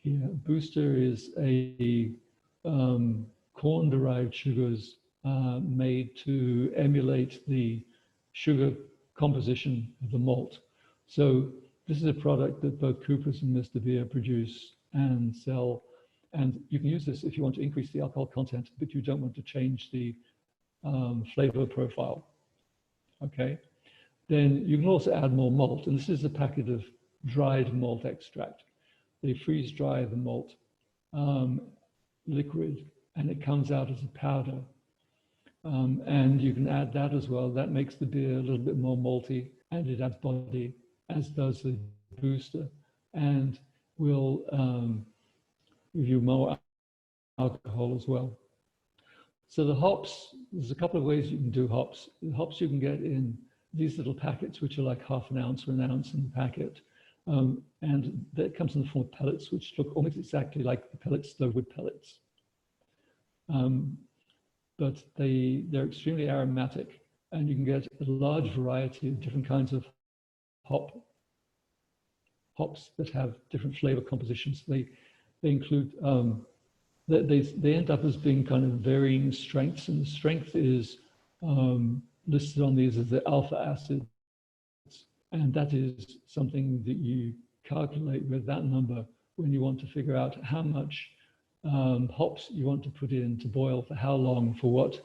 here. Booster is a corn-derived sugars made to emulate the sugar composition of the malt. So this is a product that both Cooper's and Mr. Beer produce and sell. And you can use this if you want to increase the alcohol content, but you don't want to change the flavor profile, okay? Then you can also add more malt. And this is a packet of dried malt extract. They freeze dry the malt liquid, and it comes out as a powder. And you can add that as well. That makes the beer a little bit more malty, and it adds body, as does the Booster, and will give you more alcohol as well. So the hops, there's a couple of ways you can do hops. The hops you can get in these little packets, which are like half an ounce or an ounce in the packet. And that comes in the form of pellets, which look almost exactly like the pellets, the wood pellets. But they're extremely aromatic, and you can get a large variety of different kinds of hops that have different flavor compositions. They include, they end up as being kind of varying strengths, and the strength is listed on these as the alpha acids. And that is something that you calculate with that number when you want to figure out how much hops you want to put in to boil for how long, for what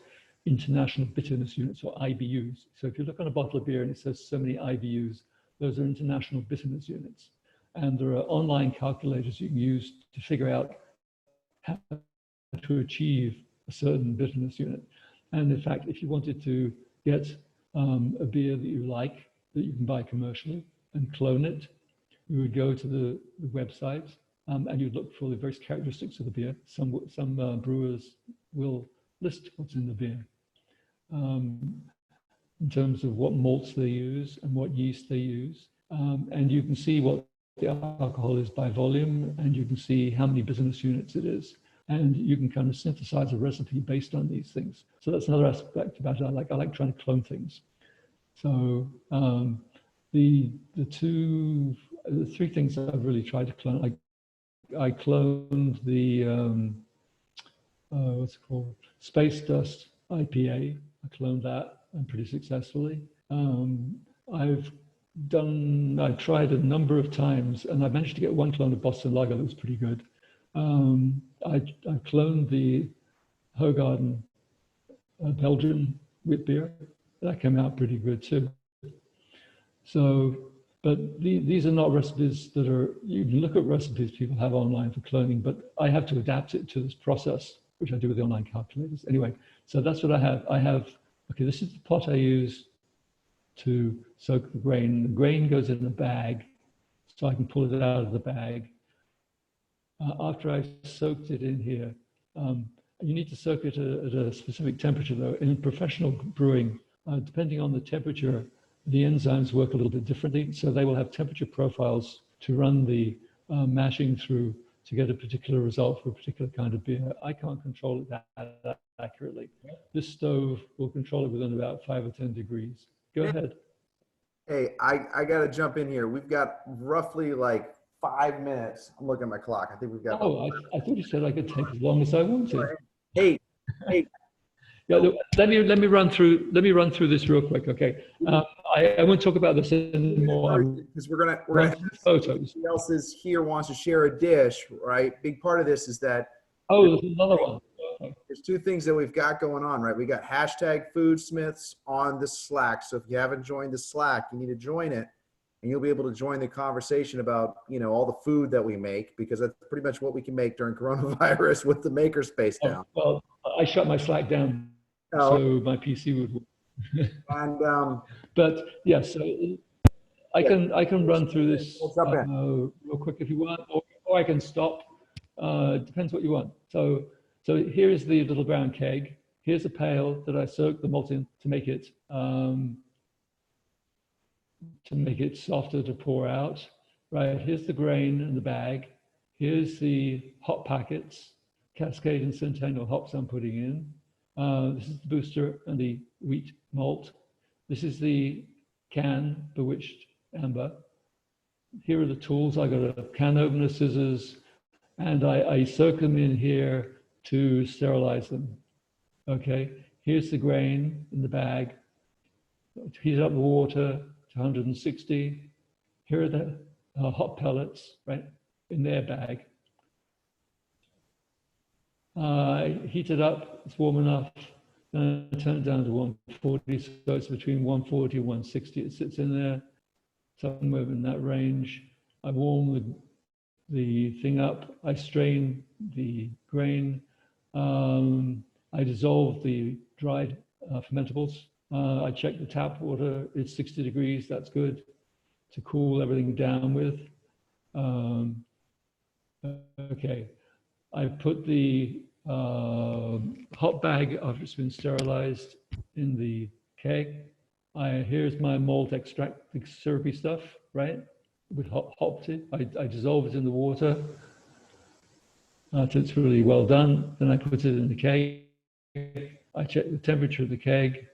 international bitterness units or IBUs. So if you look on a bottle of beer and it says so many IBUs, those are international business units. And there are online calculators you can use to figure out how to achieve a certain business unit. And in fact, if you wanted to get a beer that you like, that you can buy commercially and clone it, you would go to the website and you'd look for the various characteristics of the beer. Some brewers will list what's in the beer in terms of what malts they use and what yeast they use. And you can see what the alcohol is by volume, and you can see how many business units it is. And you can kind of synthesize a recipe based on these things. So that's another aspect about it. I like trying to clone things. So the three things that I've really tried to clone, I cloned the what's it called, Space Dust IPA. I cloned that pretty successfully. I've tried a number of times, and I managed to get one clone of Boston Lager that was pretty good. I cloned the Hoegaarden Belgian wheat beer. That came out pretty good too. So, but these are not recipes that are, you can look at recipes people have online for cloning, but I have to adapt it to this process, which I do with the online calculators. Anyway, so that's what I have. Okay, this is the pot I use to soak the grain. The grain goes in a bag, so I can pull it out of the bag. After I've soaked it in here, you need to soak it at a specific temperature though. In professional brewing, depending on the temperature, the enzymes work a little bit differently. So they will have temperature profiles to run the mashing through to get a particular result for a particular kind of beer. I can't control it that accurately. This stove will control it within about 5 or 10 degrees. Go ahead. Hey, I got to jump in here. We've got roughly like 5 minutes. I'm looking at my clock. I think we've got. Oh, I thought you said I could take as long as I wanted. Hey. Yeah, let me run through this real quick. Okay, I won't talk about this anymore. Because we're gonna photos. Who else is here wants to share a dish, right? Big part of this is that. Oh, there's another one. There's two things that we've got going on, right? We got hashtag Foodsmiths on the Slack. So if you haven't joined the Slack, you need to join it, and you'll be able to join the conversation about, all the food that we make, because that's pretty much what we can make during coronavirus with the Makerspace down. Well, I shut my Slack down, so my PC would work. And but yeah, so I can run through this real quick if you want, or I can stop. It depends what you want. So here's the little brown keg. Here's a pail that I soaked the malt in to make it softer to pour out. Right, here's the grain in the bag. Here's the hop packets, Cascade and Centennial hops I'm putting in. This is the booster and the wheat malt. This is the can, Bewitched Amber. Here are the tools. I got a can opener, scissors, and I soak them in here to sterilize them. Okay, here's the grain in the bag. Heat up the water to 160. Here are the hot pellets, right, in their bag. Heat it up, it's warm enough. Then I turn it down to 140, so it's between 140 and 160. It sits in there, somewhere in that range. I warm the thing up. I strain the grain. I dissolve the dried fermentables. I check the tap water. It's 60 degrees. That's good to cool everything down with. Okay. I put the hot bag after it's been sterilized in the keg. Here's my malt extract, the syrupy stuff, right? With hopped it. I dissolve it in the water until it's really well done. Then I put it in the keg. I check the temperature of the keg,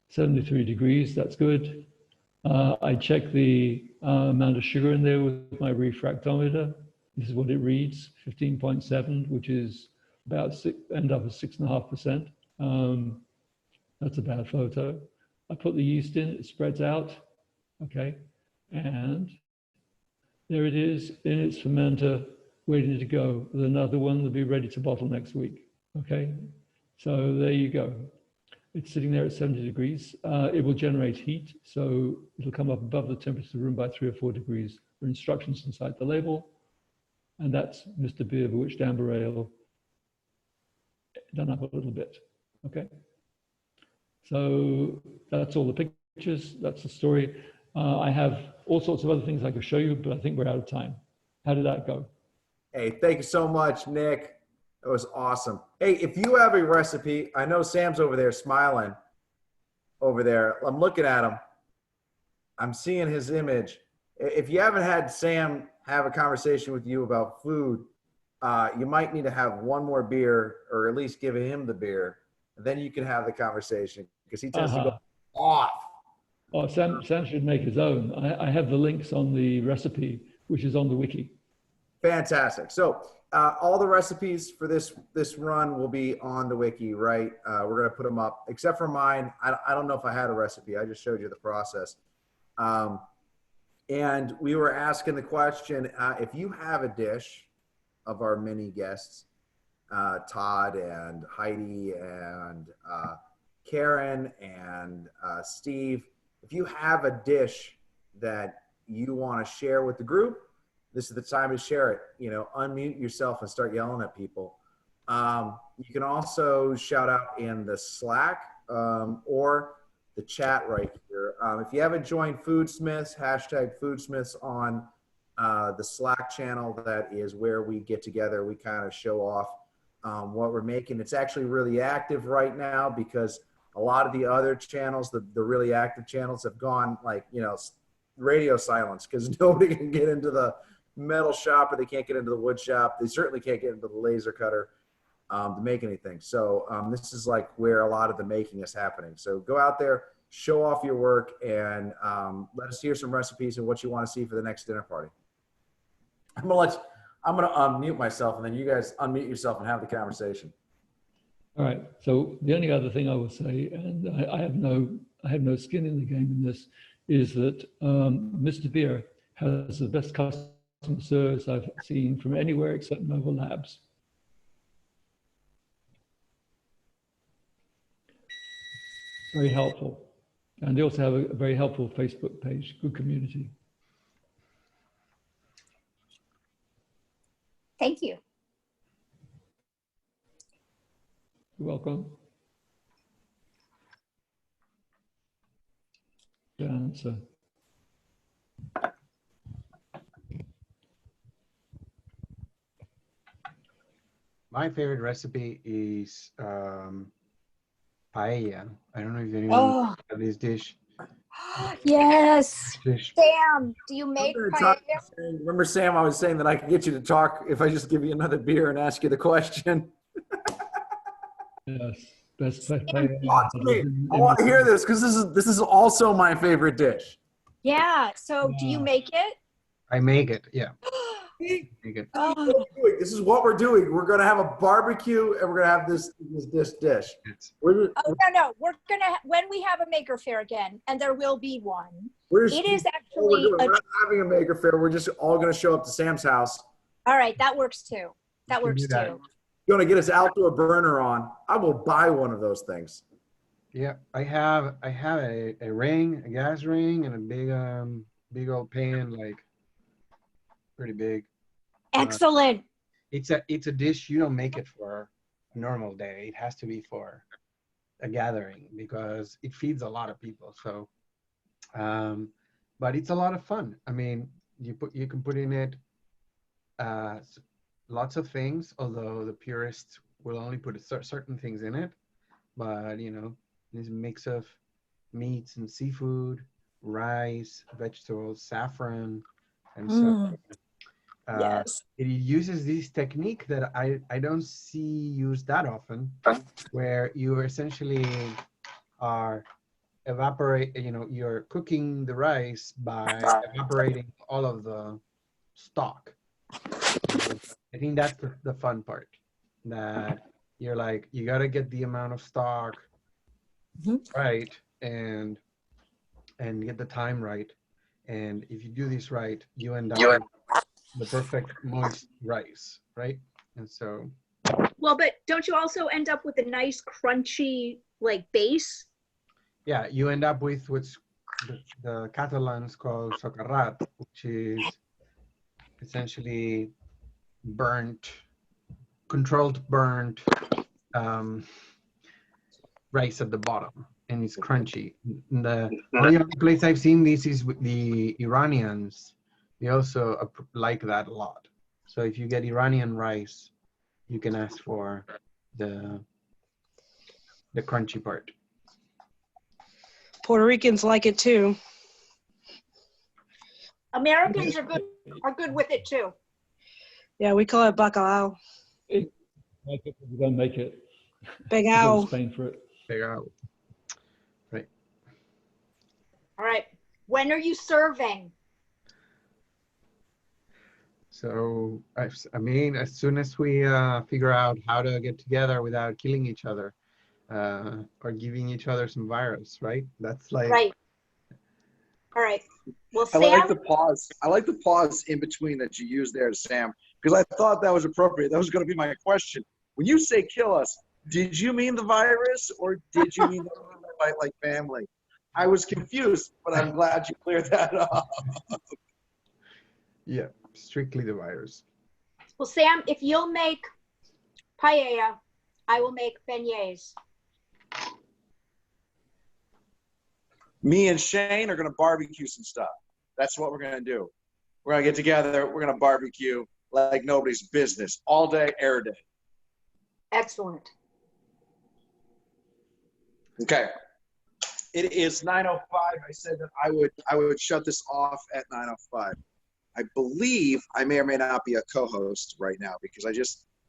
73 degrees, that's good. I check the amount of sugar in there with my refractometer. This is what it reads, 15.7, which is about end up at 6.5%. That's a bad photo. I put the yeast in, it spreads out, okay? And there it is in its fermenter, waiting to go with another one that'll be ready to bottle next week, okay? So there you go. It's sitting there at 70 degrees. It will generate heat, so it'll come up above the temperature of the room by 3 or 4 degrees. There are instructions inside the label, and that's Mr. Beer Bewitched Amber Ale done up a little bit. Okay, so that's all the pictures. That's the story. I have all sorts of other things I could show you, but I think we're out of time. How did that go? Hey, thank you so much, Nick. That was awesome. Hey, if you have a recipe, I know Sam's over there smiling over there. I'm looking at him. I'm seeing his image. If you haven't had Sam have a conversation with you about food, you might need to have one more beer, or at least give him the beer. And then you can have the conversation, because he tends to go off. Oh, Sam should make his own. I have the links on the recipe, which is on the wiki. Fantastic. So all the recipes for this run will be on the wiki, right? We're going to put them up, except for mine. I don't know if I had a recipe. I just showed you the process. And we were asking the question, if you have a dish of our mini guests, Todd and Heidi and Karen and Steve, if you have a dish that you want to share with the group, this is the time to share it. You know, unmute yourself and start yelling at people. You can also shout out in the Slack or the chat right here. If you haven't joined Foodsmiths, hashtag Foodsmiths on the Slack channel, that is where we get together. We kind of show off what we're making. It's actually really active right now, because a lot of the other channels, the really active channels, have gone like, you know, radio silence, because nobody can get into the metal shop, or they can't get into the wood shop. They certainly can't get into the laser cutter to make anything. So this is like where a lot of the making is happening. So go out there, show off your work, and let us hear some recipes and what you want to see for the next dinner party. I'm gonna unmute myself, and then you guys unmute yourself and have the conversation. All right. So the only other thing I will say, and I have no skin in the game in this, is that Mr. Beer has the best customer service I've seen from anywhere except Nova Labs. Very helpful. And they also have a very helpful Facebook page, good community. Thank you. You're welcome. Good answer. My favorite recipe is paella. I don't know if anyone knows this dish. Yes. Dish. Sam, do you make paella? Remember, Sam, I was saying that I could get you to talk if I just give you another beer and ask you the question. Yes, best paella. I want to hear this, because this is also my favorite dish. Yeah. So do you make it? I make it, yeah. Make it. This is what we're doing. We're going to have a barbecue, and we're going to have this dish. No. We're going to, when we have a maker fair again, and there will be one. It is actually. We're not having a maker fair. We're just all going to show up to Sam's house. All right. That works too. That works too. You're going to get us outdoor burner on. I will buy one of those things. Yeah, I have a ring, a gas ring, and a big old pan, like pretty big. Excellent. It's a dish you don't make it for a normal day. It has to be for a gathering, because it feeds a lot of people. So, but it's a lot of fun. I mean, you can put in it lots of things, although the purists will only put certain things in it. But you know, this mix of meats and seafood, rice, vegetables, saffron, and so. Yes. It uses this technique that I don't see used that often, where you essentially are you're cooking the rice by evaporating all of the stock. I think that's the fun part, that you're like, you got to get the amount of stock right, and get the time right. And if you do this right, you end up with the perfect moist rice, right? And so. Well, but don't you also end up with a nice crunchy like base? Yeah, you end up with what's the Catalans call socarrat, which is essentially controlled burnt rice at the bottom, and it's crunchy. The only other place I've seen this is with the Iranians. They also like that a lot. So if you get Iranian rice, you can ask for the crunchy part. Puerto Ricans like it too. Americans are good with it too. Yeah, we call it bacalao. We don't make it. Big We go to owl. Spain for it. Big owl. Right. All right. When are you serving? So, I mean, as soon as we figure out how to get together without killing each other or giving each other some virus, right? That's like. Right. All right. Well, I Sam, like the pause. I like the pause in between that you used there, Sam, because I thought that was appropriate. That was going to be my question. When you say kill us, did you mean the virus or did you mean like family? I was confused, but I'm glad you cleared that up. Yeah, strictly the virus. well, Sam, if you'll make paella, I will make beignets. Me and Shane are going to barbecue some stuff. That's what we're going to do. We're going to get together. We're going to barbecue like nobody's business all day, air day. Excellent. Okay. It is 9:05. I said that I would shut this off at 9:05. I believe I may or may not be a co-host right now because I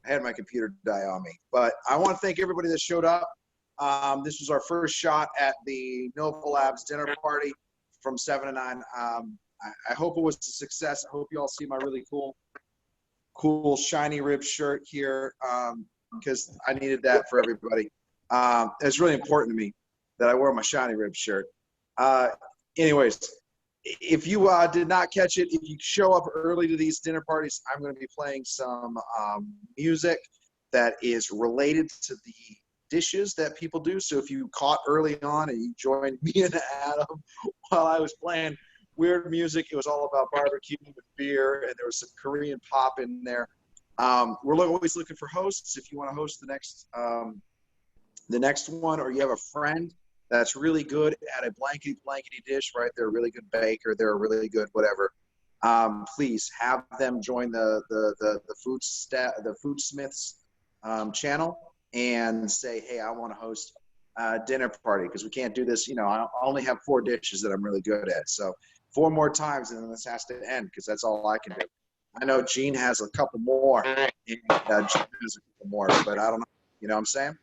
had my computer die on me. But I want to thank everybody that showed up. This was our first shot at the Noble Labs dinner party from 7 to 9. I hope it was a success. I hope you all see my really cool shiny rib shirt here because I needed that for everybody. It's really important to me that I wear my shiny rib shirt. Anyways, if you did not catch it, if you show up early to these dinner parties, I'm going to be playing some music that is related to the dishes that people do. So if you caught early on and you joined me and Adam while I was playing weird music, it was all about barbecuing with beer, and there was some Korean pop in there. We're always looking for hosts. If you want to host the next one, or you have a friend that's really good at a blankety dish, right? They're a really good baker. They're a really good whatever. Please have them join the Foodsmiths channel and say, hey, I want to host a dinner party because we can't do this. I only have 4 dishes that I'm really good at. So 4 more times and then this has to end because that's all I can do. I know Gene has a couple more, and Gene has a couple more, but I don't know. You know what I'm saying?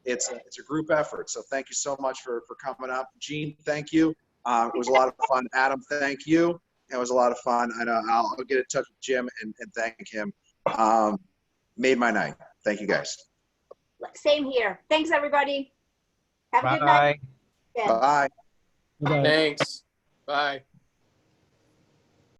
It's a group effort. So thank you so much for coming up. Gene, thank you. It was a lot of fun. Adam, thank you. It was a lot of fun. I know I'll get in touch with Jim and thank him. Made my night. Thank you guys. Same here. Thanks, everybody. Have a good Bye. night. Bye. Bye. Thanks. Bye.